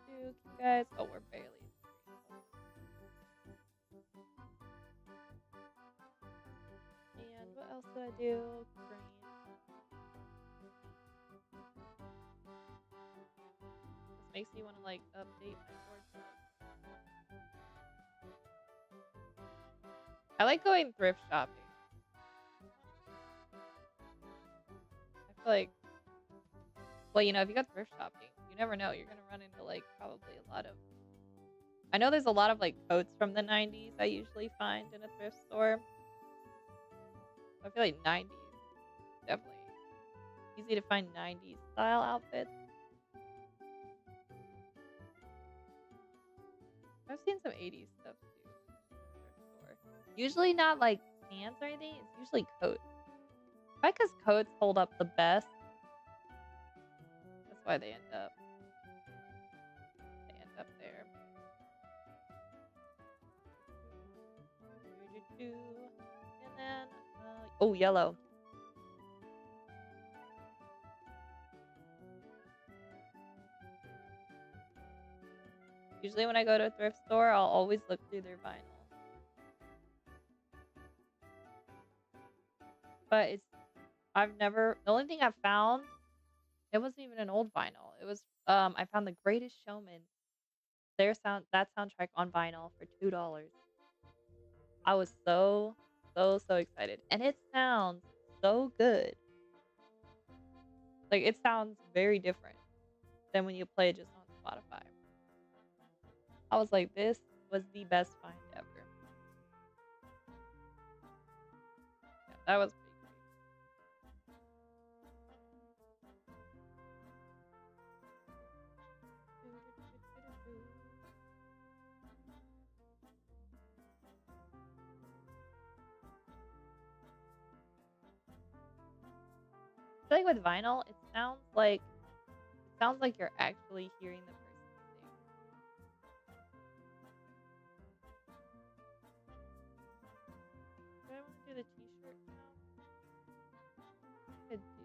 You guys. Oh, we're barely. And what else did I do? Green. This makes me want to like update my wardrobe. I like going thrift shopping. I feel like, well, you know, if you go thrift shopping, you never know. You're gonna run into like probably a lot of. I know there's a lot of like coats from the 90s I usually find in a thrift store. I feel like 90s definitely easy to find 90s style outfits. I've seen some 80s stuff too. Usually not like pants or anything. It's usually coats. Probably because coats hold up the best. That's why they end up there. And then oh, yellow. Usually when I go to a thrift store, I'll always look through their vinyl. But the only thing I've found, it wasn't even an old vinyl. It was, I found The Greatest Showman, that soundtrack on vinyl for $2. I was so excited. And it sounds so good. Like, it sounds very different than when you play it just on Spotify. I was like, this was the best find ever. Yeah, that was pretty great. I feel like with vinyl, it sounds like you're actually hearing the person sing. Could do.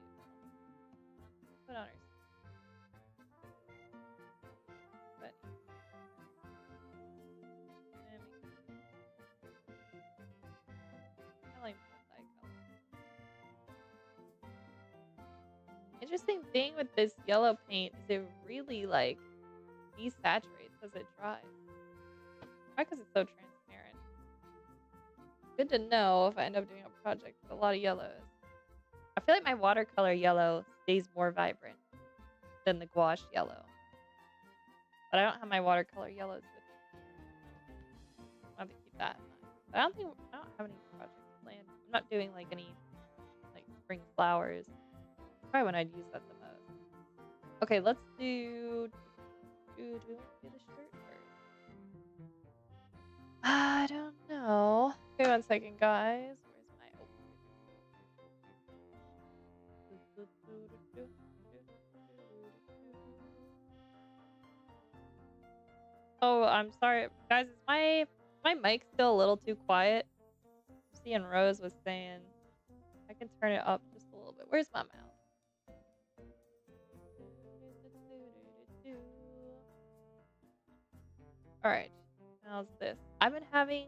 Put on her. But I like multicolor. Interesting thing with this yellow paint is it really like desaturates as it dries. Why? Because it's so transparent. Good to know if I end up doing a project with a lot of yellows. I feel like my watercolor yellow stays more vibrant than the gouache yellow. But I don't have my watercolor yellows with me. I'll have to keep that in mind. But I don't have any projects planned. I'm not doing like any like spring flowers. Probably when I'd use that the most. Okay, let's do we want to do the shirt first? I don't know. Okay, 1 second, guys. Where's my Oh, I'm sorry. Guys, is my mic still a little too quiet? Seeing Rose was saying I can turn it up just a little bit. Where's my mouse? Alright. How's this? I've been having...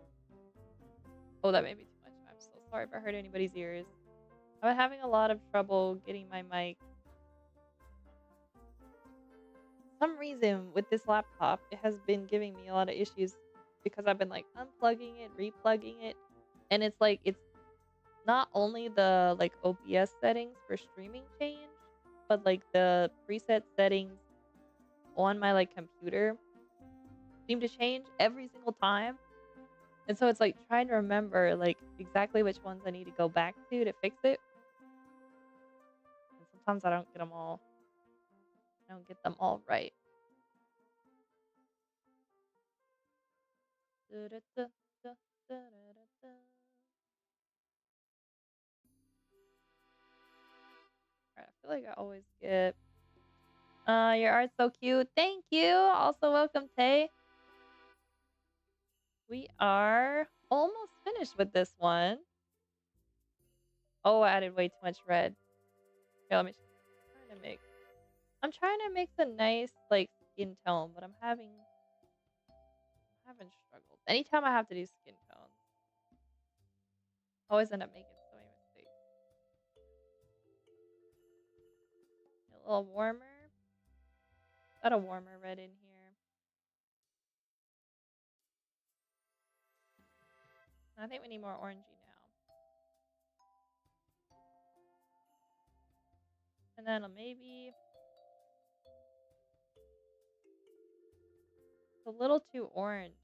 Oh, that may be too much. I'm so sorry if I hurt anybody's ears. I've been having a lot of trouble getting my mic. For some reason, with this laptop, it has been giving me a lot of issues because I've been like unplugging it, replugging it, and it's like it's not only the like OBS settings for streaming change, but like the preset settings on my like computer seem to change every single time. And so it's like trying to remember like exactly which ones I need to go back to fix it. And sometimes I don't get them all. I don't get them all right. Alright, I feel like I always get your art's so cute. Thank you. Also welcome, Tay. We are almost finished with this one. Oh, I added way too much red. Okay, let me I'm trying to mix a nice like skin tone, but I'm having struggles. Anytime I have to do skin tones, I always end up making so many mistakes. A little warmer. Got a warmer red in here. I think we need more orangey now. And then maybe it's a little too orange.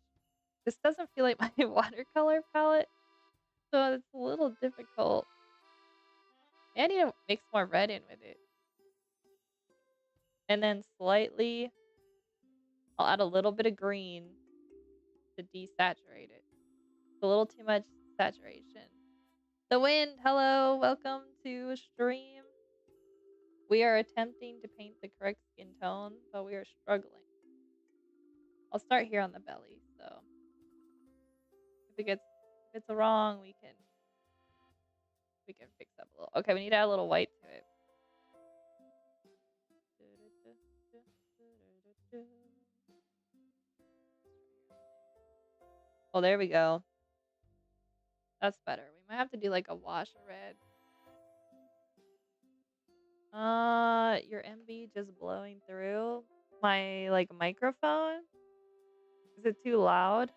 This doesn't feel like my watercolor palette, so it's a little difficult. I need to mix more red in with it. And then slightly, I'll add a little bit of green to desaturate it. It's a little too much saturation. The wind, hello, welcome to stream. We are attempting to paint the correct skin tone, but we are struggling. I'll start here on the belly, so if it's wrong, we can fix up a little. Okay, we need to add a little white to it. Oh, there we go. That's better. We might have to do like a wash of red. Your MB just blowing through my like microphone. Is it too loud?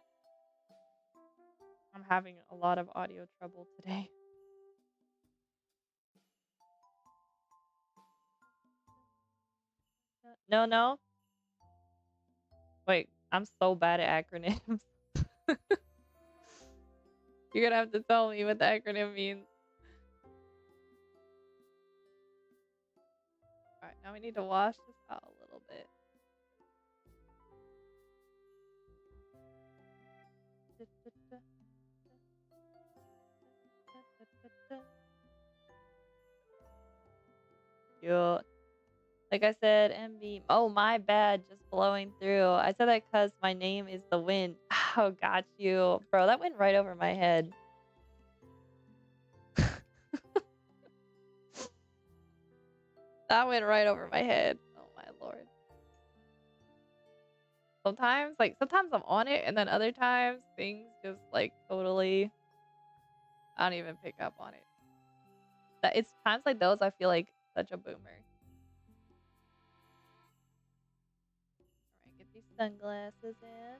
I'm having a lot of audio trouble today. No. Wait, I'm so bad at acronyms. You're gonna have to tell me what the acronym means. Alright, now we need to wash this out a little bit. Cute. Like I said, MB. Oh, my bad. Just blowing through. I said that because my name is the wind. Oh, got you. Bro, that went right over my head. That went right over my head. Oh my lord. Sometimes I'm on it, and then other times things just like totally, I don't even pick up on it. That it's times like those I feel like such a boomer. All right, get these sunglasses in.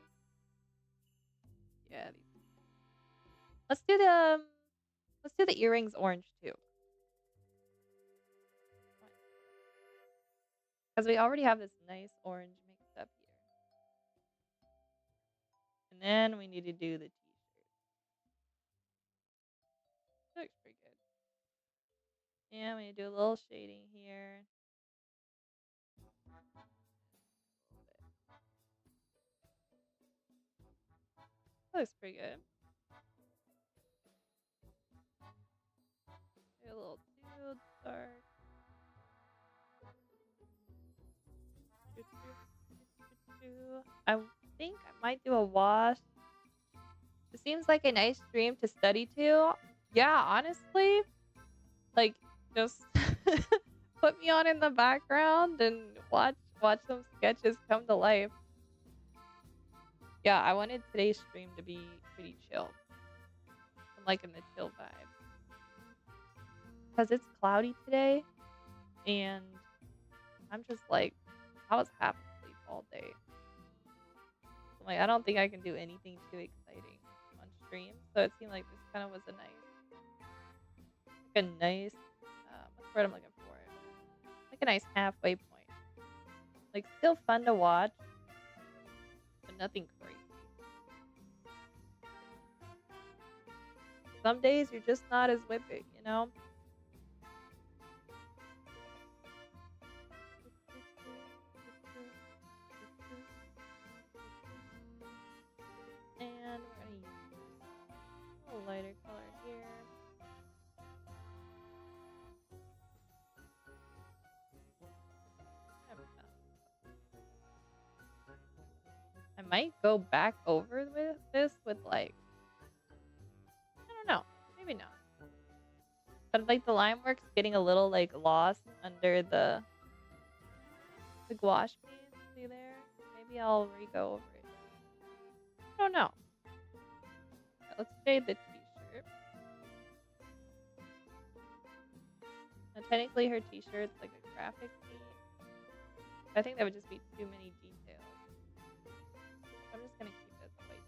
Yeah, let's do the let's do the earrings orange too, because we already have this nice orange mixed up here. And then we need to do the t-shirt. Looks pretty good. And we need to do a little shading here. Looks pretty good. Maybe a little too dark. I think I might do a wash. It seems like a nice stream to study to. Yeah, honestly, like just put me on in the background and watch some sketches come to life. Yeah, I wanted today's stream to be pretty chill. I'm like in the chill vibe. Because it's cloudy today, and I'm just like, I was half asleep all day. I'm like, I don't think I can do anything too exciting on stream. So it seemed like this kind of was a nice, what's the word I'm looking for? Like a nice halfway point. Like still fun to watch, but nothing crazy. Some days you're just not as with it, you know? And we're gonna use a little lighter color here. I might go back over with this with like, I don't know, maybe not. But like the line work's getting a little like lost under the gouache paint. See there? Maybe I'll re-go over it. I don't know. Yeah, let's shade the t-shirt. Now technically her t-shirt's like a graphic tee. I think that would just be too many details. I'm just gonna keep it white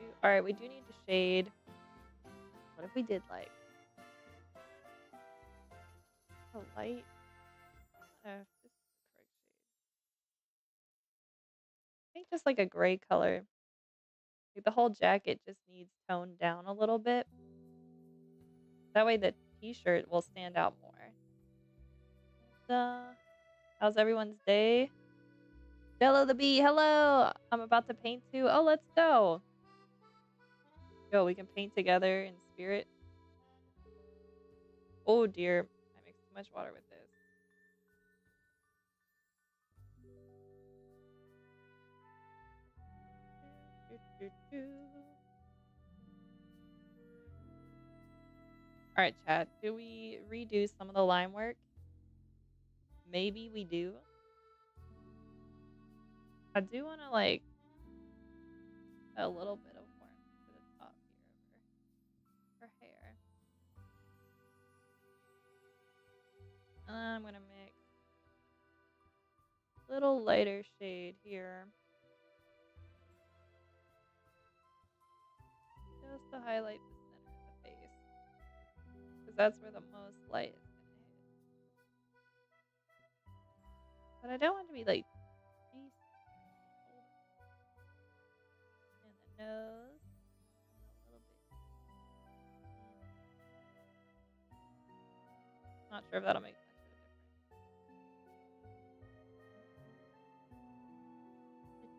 t-shirt. Alright, we do need to shade. What if we did like a light? This is the correct shade. I think just like a gray color. Like the whole jacket just needs toned down a little bit. That way the t-shirt will stand out more. How's everyone's day? Hello the bee, hello! I'm about to paint too. Oh, let's go! Go, we can paint together in spirit. Oh dear, I mixed too much water with this. Alright, chat. Do we redo some of the line work? Maybe we do. I do want to like a little bit of warmth to the top here of her hair. I'm gonna mix a little lighter shade here. Just to highlight the center of the face. Because that's where the most light is gonna hit. But I don't want to be like and the nose. A little bit. Not sure if that'll make much of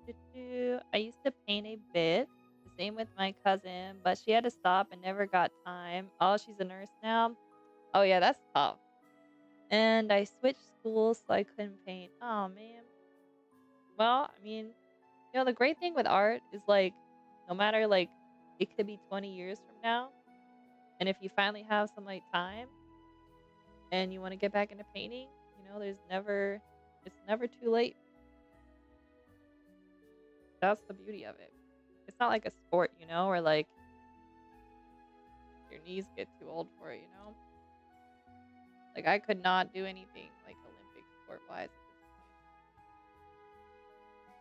a difference. I used to paint a bit. The same with my cousin, but she had to stop and never got time. Oh, she's a nurse now. Oh yeah, that's tough. And I switched schools so I couldn't paint. Oh man. Well, I mean, the great thing with art is like No matter like it could be 20 years from now, and if you finally have some like time and you want to get back into painting, it's never too late. That's the beauty of it. It's not like a sport, where like your knees get too old for it, Like I could not do anything like Olympic sport wise at this point.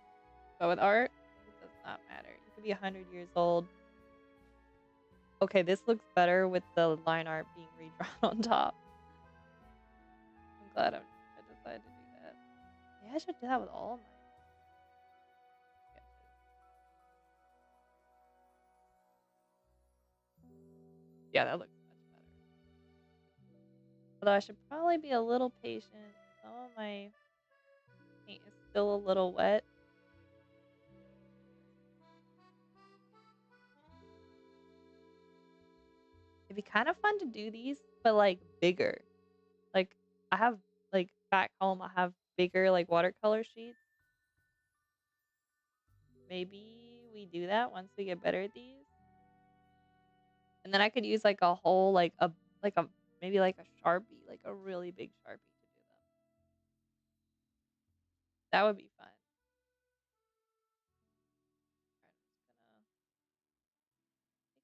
But with art, it does not matter. You could be 100 years old. Okay, this looks better with the line art being redrawn on top. I'm glad I decided to do that. Yeah, I should do that with all my sketches. Yeah, that looks much better. Although I should probably be a little patient. Some of my paint is still a little wet. It'd be kind of fun to do these, but like bigger. Like I have like back home, I have bigger like watercolor sheets. Maybe we do that once we get better at these. And then I could use like a whole like a maybe like a Sharpie, like a really big Sharpie to do them. That would be fun. Alright, I'm just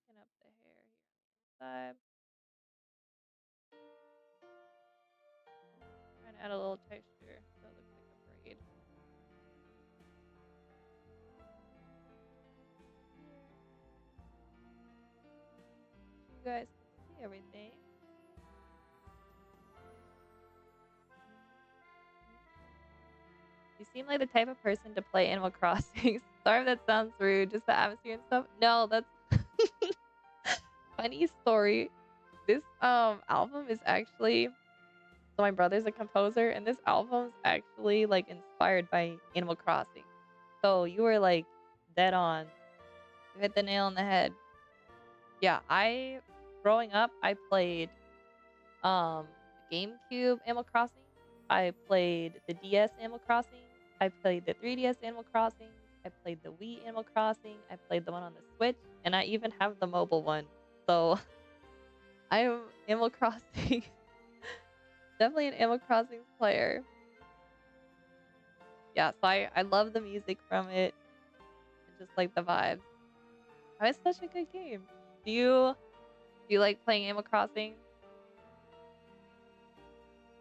gonna thicken up the hair here on the inside. Trying to add a little texture so it looks like a braid. So you guys can see everything. You seem like the type of person to play Animal Crossing. Sorry if that sounds rude, just the atmosphere and stuff. No, that's funny story. This album is actually so my brother's a composer and this album's actually like inspired by Animal Crossing. So you were like dead on. You hit the nail on the head. Yeah, I growing up I played um GameCube Animal Crossing. I played the DS Animal Crossing. I played the 3DS Animal Crossing. I played the Wii Animal Crossing. I played the one on the Switch, and I even have the mobile one. So I'm Animal Crossing. Definitely an Animal Crossing player. Yeah, so I love the music from it and just like the vibes. Oh, it's such a good game. Do you like playing Animal Crossing?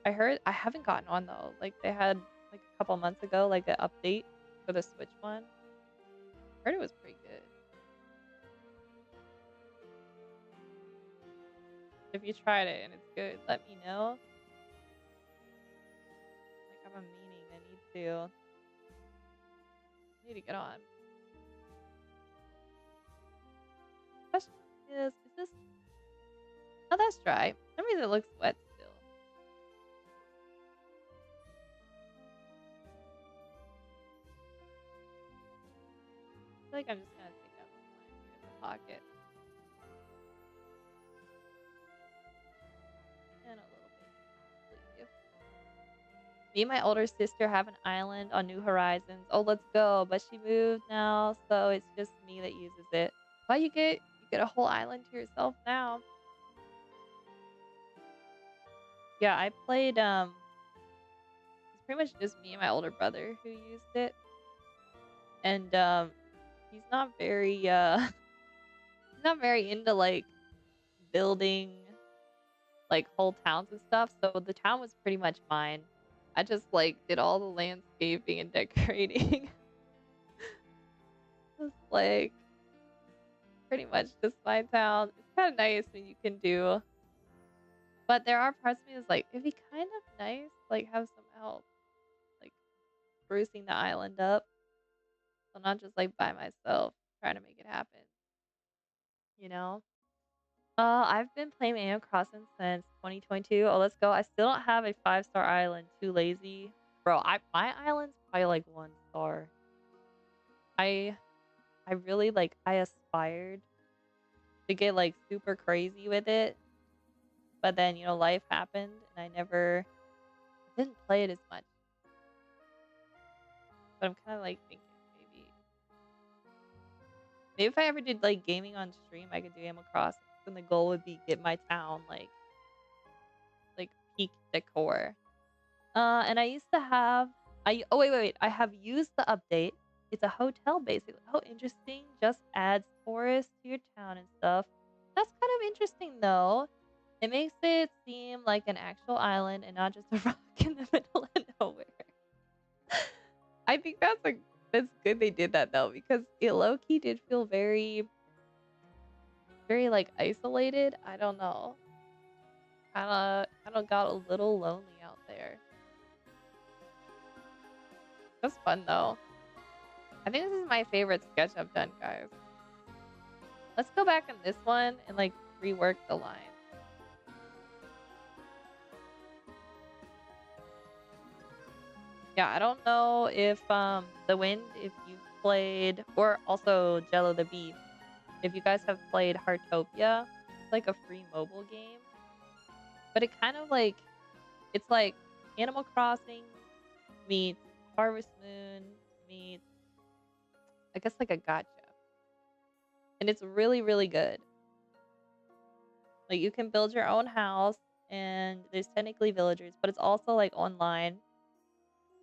I heard I haven't gotten on though. Like they had like a couple months ago, like an update for the Switch one. I heard it was pretty good. If you tried it and it's good, let me know. Like I'm a meaning, I need to get on. Question is this? Oh, that's dry. For some reason it looks wet still. I feel like I'm just gonna take out some line here in the pocket and a little bit sleeve. Me and my older sister have an island on New Horizons. Oh, let's go! But she moved now, so it's just me that uses it. But you get a whole island to yourself now. Yeah, I played it's pretty much just me and my older brother who used it. And he's not very he's not very into like building like whole towns and stuff. So the town was pretty much mine. I just like did all the landscaping and decorating. Just like pretty much just my town. It's kind of nice when you can do, but there are parts of me that's like it'd be kind of nice like have some help like sprucing the island up. So not just like by myself trying to make it happen. You know? I've been playing Animal Crossing since 2022. Oh, let's go. I still don't have a 5-star island. Too lazy. Bro, my island's probably like 1 star. I I really like I aspired to get like super crazy with it, but then life happened and I didn't play it as much. But I'm kind of like thinking Maybe if I ever did, like, gaming on stream, I could do Animal Crossing, and the goal would be get my town, like, peak decor. And I used to have oh, wait, I have used the update. It's a hotel, basically. Oh, interesting. Just adds tourists to your town and stuff. That's kind of interesting, though. It makes it seem like an actual island and not just a rock in the middle of nowhere. I think that's good they did that, though, because it low-key did feel very, very, like, isolated. I don't know. Kinda got a little lonely out there. That's fun, though. I think this is my favorite sketch I've done, guys. Let's go back in this one and, like, rework the line. Yeah, I don't know if, The Wind, if you've played, or also Jello the Beef, if you guys have played Heartopia. It's like a free mobile game, but it kind of like it's like Animal Crossing meets Harvest Moon meets, I guess, like a gotcha. And it's really, really good. Like, you can build your own house, and there's technically villagers, but it's also, like, online.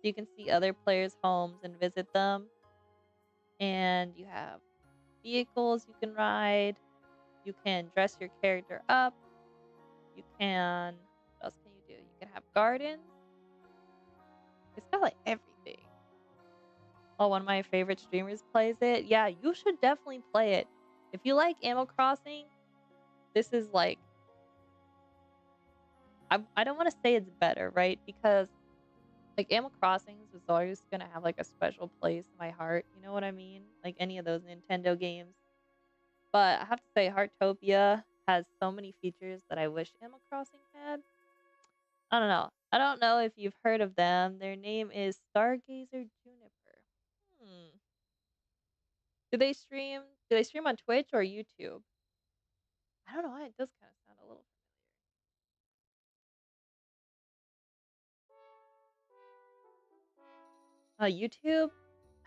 So you can see other players' homes and visit them, and you have vehicles you can ride. You can dress your character up. You can what else can you do? You can have gardens. It's got, like, everything. Oh, one of my favorite streamers plays it. Yeah, you should definitely play it. If you like Animal Crossing, this is, like, I don't wanna say it's better, right? Because, like, Animal Crossings was always gonna have, like, a special place in my heart, you know what I mean? Like any of those Nintendo games. But I have to say Heartopia has so many features that I wish Animal Crossing had. I don't know. I don't know if you've heard of them. Their name is Stargazer Juniper. Hmm. Do they stream on Twitch or YouTube? I don't know why it does kinda sound a little YouTube?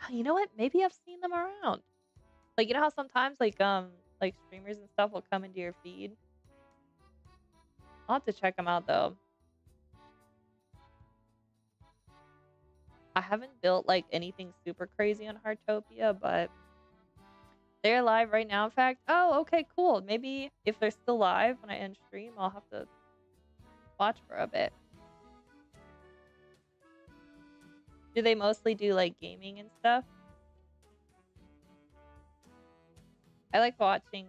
You know what? Maybe I've seen them around. Like, you know how sometimes, like, streamers and stuff will come into your feed? I'll have to check them out, though. I haven't built, like, anything super crazy on Heartopia, but they're live right now, in fact. Oh, okay, cool. Maybe if they're still live when I end stream, I'll have to watch for a bit. Do they mostly do, like, gaming and stuff? I like watching,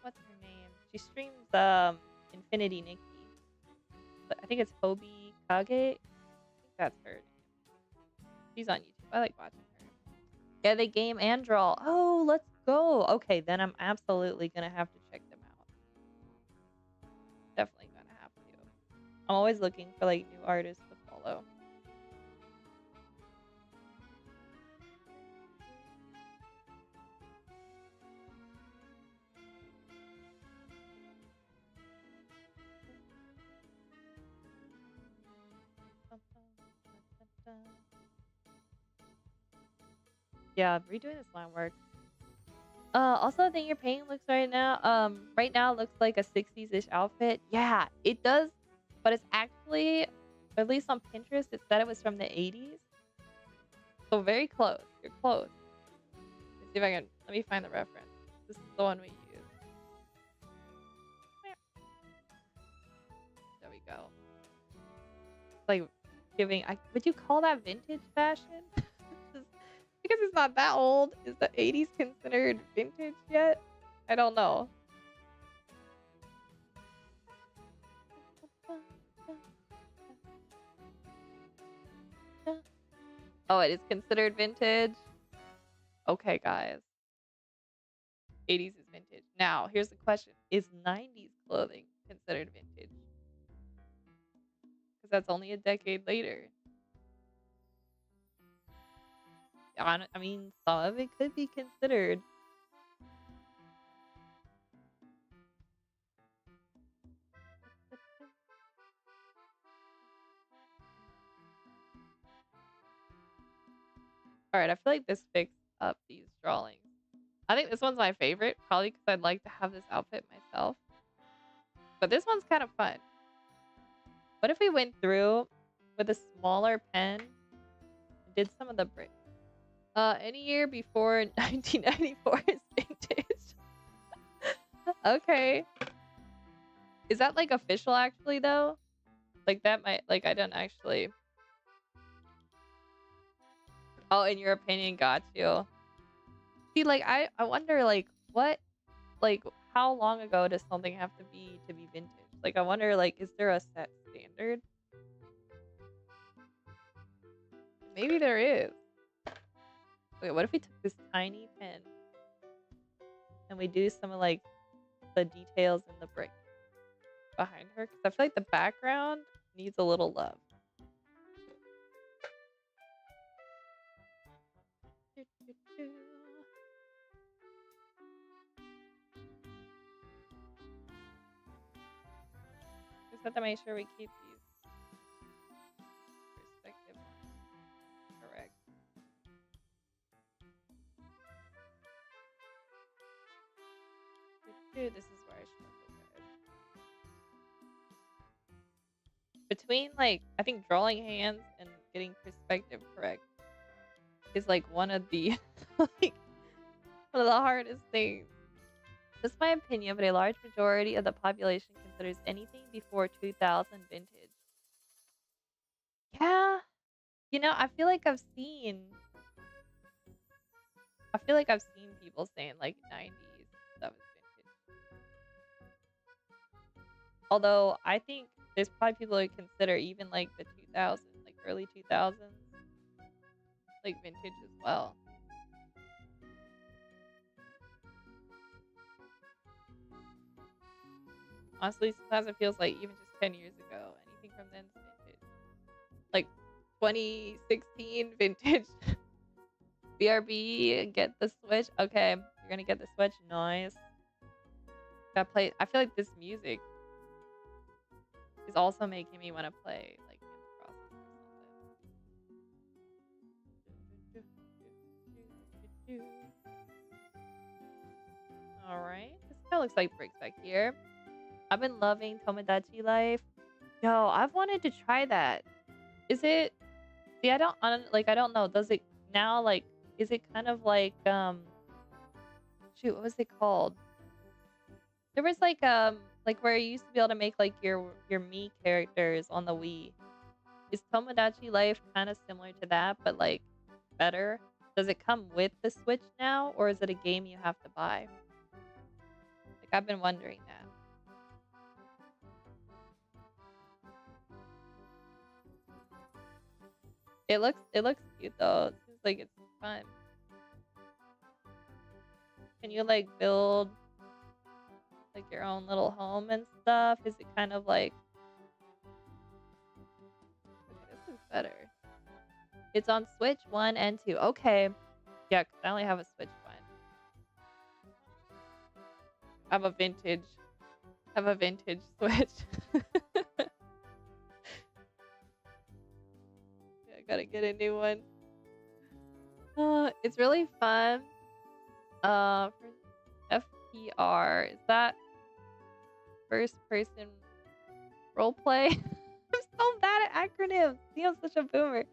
what's her name? She streams, Infinity Nikki. But I think it's Hobie Kage? I think that's her name. She's on YouTube. I like watching her. Yeah, they game and draw. Oh, let's go. Okay, then I'm absolutely gonna have to check them out. Definitely gonna have to. I'm always looking for, like, new artists to follow. Yeah, redoing this line work. Also, the thing you're painting right now looks like a 60s-ish outfit. Yeah, it does, but it's actually, at least on Pinterest, it said it was from the 80s. So very close. You're close. Let's see if I can, let me find the reference. This is the one we use. There we go. Like, would you call that vintage fashion? Because it's not that old. Is the 80s considered vintage yet? I don't know. Oh, it is considered vintage? Okay, guys. 80s is vintage. Now, here's the question. Is 90s clothing considered vintage? Because that's only a decade later. I mean, some of it could be considered. Alright, I feel like this fixed up these drawings. I think this one's my favorite, probably because I'd like to have this outfit myself. But this one's kind of fun. What if we went through with a smaller pen and did some of the bricks? Any year before 1994 is vintage. Okay. Is that like official actually though? Like that might like I don't actually. Oh, in your opinion, got you. See, like I wonder like what like how long ago does something have to be vintage? Like I wonder like is there a set standard? Maybe there is. Wait, what if we took this tiny pen and we do some of like the details in the brick behind her? Because I feel like the background needs a little love. Just have to make sure we keep these perspective lines correct. This is where I struggle, guys. Between like I think drawing hands and getting perspective correct is like one of the like one of the hardest things. That's my opinion, but a large majority of the population considers anything before 2000 vintage. Yeah, you know, I feel like I've seen people saying like 90s stuff is vintage. Although I think there's probably people who consider even like the 2000s, like early 2000s, like vintage as well. Honestly, sometimes it feels like even just 10 years ago, anything from then's vintage. Like 2016 vintage. BRB, get the Switch. Okay, you're gonna get the Switch. Nice. Gotta play. I feel like this music is also making me want to play like Animal Crossing or something. Alright. This kind of looks like bricks back here. I've been loving Tomodachi Life. Yo, I've wanted to try that. Is it... See, I don't know. Does it now, like... Is it kind of like, Shoot, what was it called? There was like where you used to be able to make like your Mii characters on the Wii. Is Tomodachi Life kind of similar to that, but like better? Does it come with the Switch now, or is it a game you have to buy? Like I've been wondering that. It looks cute though. It seems like it's fun. Can you like build like your own little home and stuff? Is it kind of like okay, this is better. It's on Switch 1 and 2. Okay. Yeah, 'cause I only have a Switch 1. I have a vintage Switch. Yeah, I gotta get a new one. It's really fun. For FPR, is that first person role play? I'm so bad at acronyms. See, I'm such a boomer.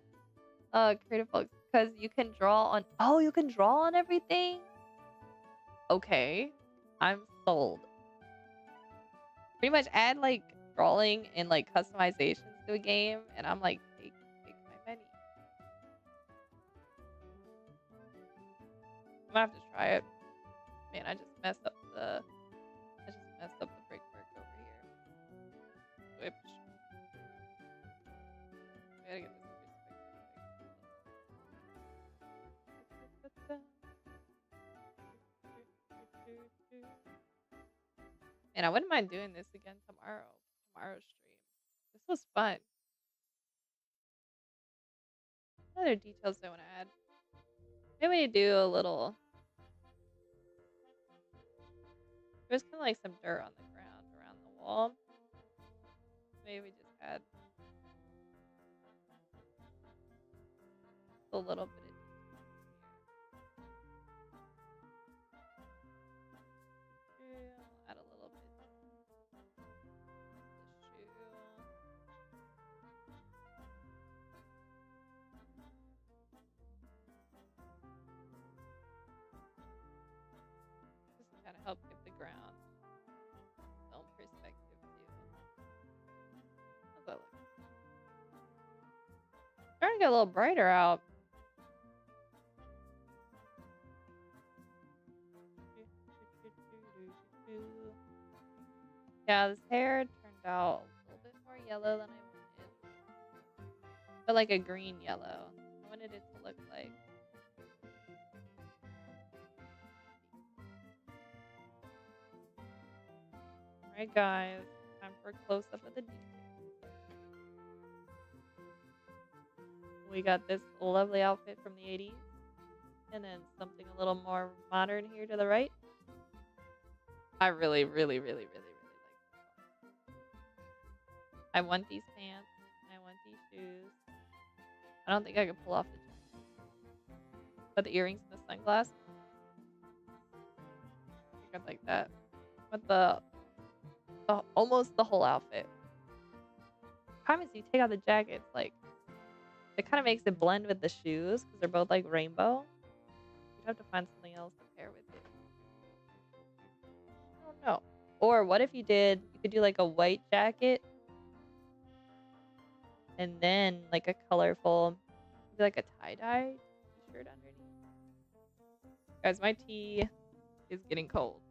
Creative folks, because you can draw on. Oh, you can draw on everything. Okay, I'm sold. Pretty much add like drawing and like customizations to a game, and I'm like, take my money. I'm gonna have to try it. Man, I just messed up the brickwork over here. Which I gotta get this perspective. And I wouldn't mind doing this again tomorrow's stream. This was fun. What other details do I want to add? Maybe we do a little. There's kind of like some dirt on the ground around the wall. Maybe we just add a little bit of to get a little brighter out. Yeah, this hair turned out a little bit more yellow than I wanted. But like a green yellow. I wanted it to look like. Alright guys, time for a close-up of the detail. We got this lovely outfit from the 80s. And then something a little more modern here to the right. I really, really, really, really, really like this. I want these pants. And I want these shoes. I don't think I could pull off the jacket. But the earrings and the sunglasses. I think I'd like that. But the almost the whole outfit. Problem is, you take out the jacket, it's like it kind of makes it blend with the shoes because they're both like rainbow. You'd have to find something else to pair with it. I don't know. Or what if you could do like a white jacket and then like a colorful, maybe like a tie-dye t-shirt underneath. Guys, my tea is getting cold.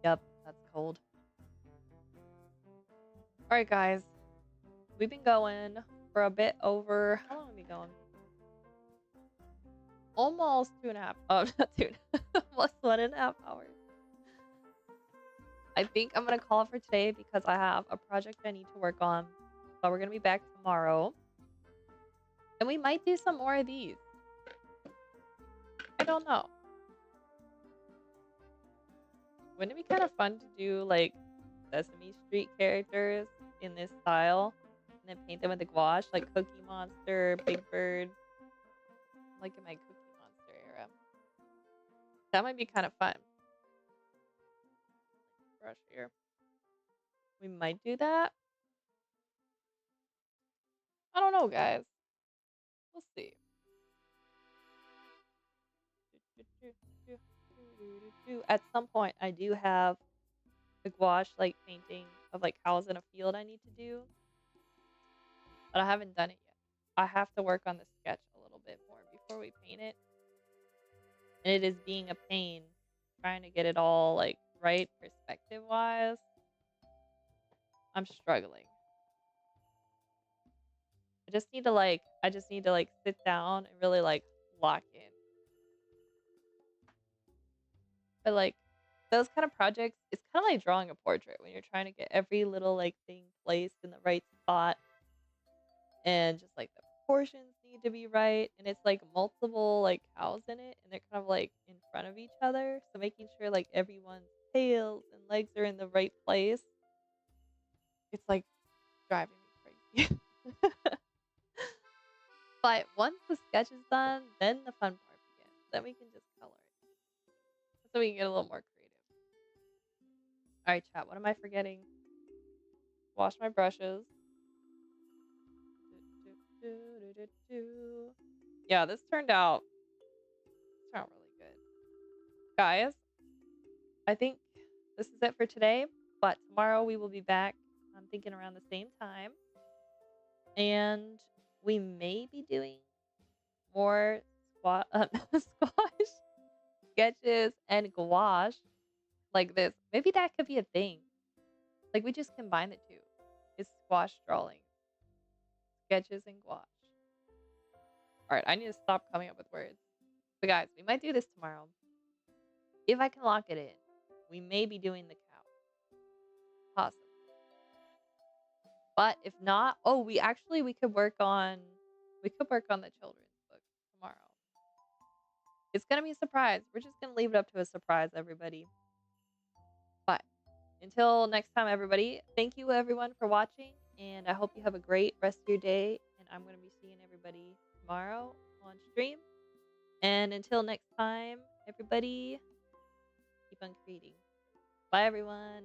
Yep, that's cold. Alright guys, we've been going for a bit over, how long have we been going? Almost 2.5, oh, not 2, almost 1.5 hours. I think I'm going to call it for today because I have a project I need to work on. So we're going to be back tomorrow. And we might do some more of these. I don't know. Wouldn't it be kind of fun to do like Sesame Street characters in this style? And then paint them with the gouache, like Cookie Monster, Big Bird. Like in my Cookie Monster era. That might be kind of fun. Brush here. We might do that. I don't know, guys. We'll see. At some point, I do have a gouache like painting of like cows in a field I need to do, but I haven't done it yet. I have to work on the sketch a little bit more before we paint it, and it is being a pain trying to get it all like right perspective wise. I'm struggling. I just need to like sit down and really like lock in. But like those kind of projects, it's kind of like drawing a portrait when you're trying to get every little like thing placed in the right spot, and just like the proportions need to be right, and it's like multiple like cows in it, and they're kind of like in front of each other, so making sure like everyone's tails and legs are in the right place. It's like driving me crazy. But once the sketch is done, then the fun part begins. Then we can just color it. So we can get a little more creative. Alright, chat, what am I forgetting? Wash my brushes. Yeah, this turned out really good. Guys, I think this is it for today. But tomorrow we will be back, I'm thinking around the same time. And we may be doing more squash sketches and gouache like this. Maybe that could be a thing. Like we just combine the two. It's squash drawing, sketches, and gouache. Alright, I need to stop coming up with words. But guys, we might do this tomorrow. If I can lock it in, we may be doing the cow. Possibly. But if not, oh, we could work on the children's book tomorrow. It's gonna be a surprise. We're just gonna leave it up to a surprise, everybody. But until next time, everybody, thank you everyone for watching, and I hope you have a great rest of your day. And I'm gonna be seeing everybody tomorrow on stream. And until next time, everybody, keep on creating. Bye, everyone.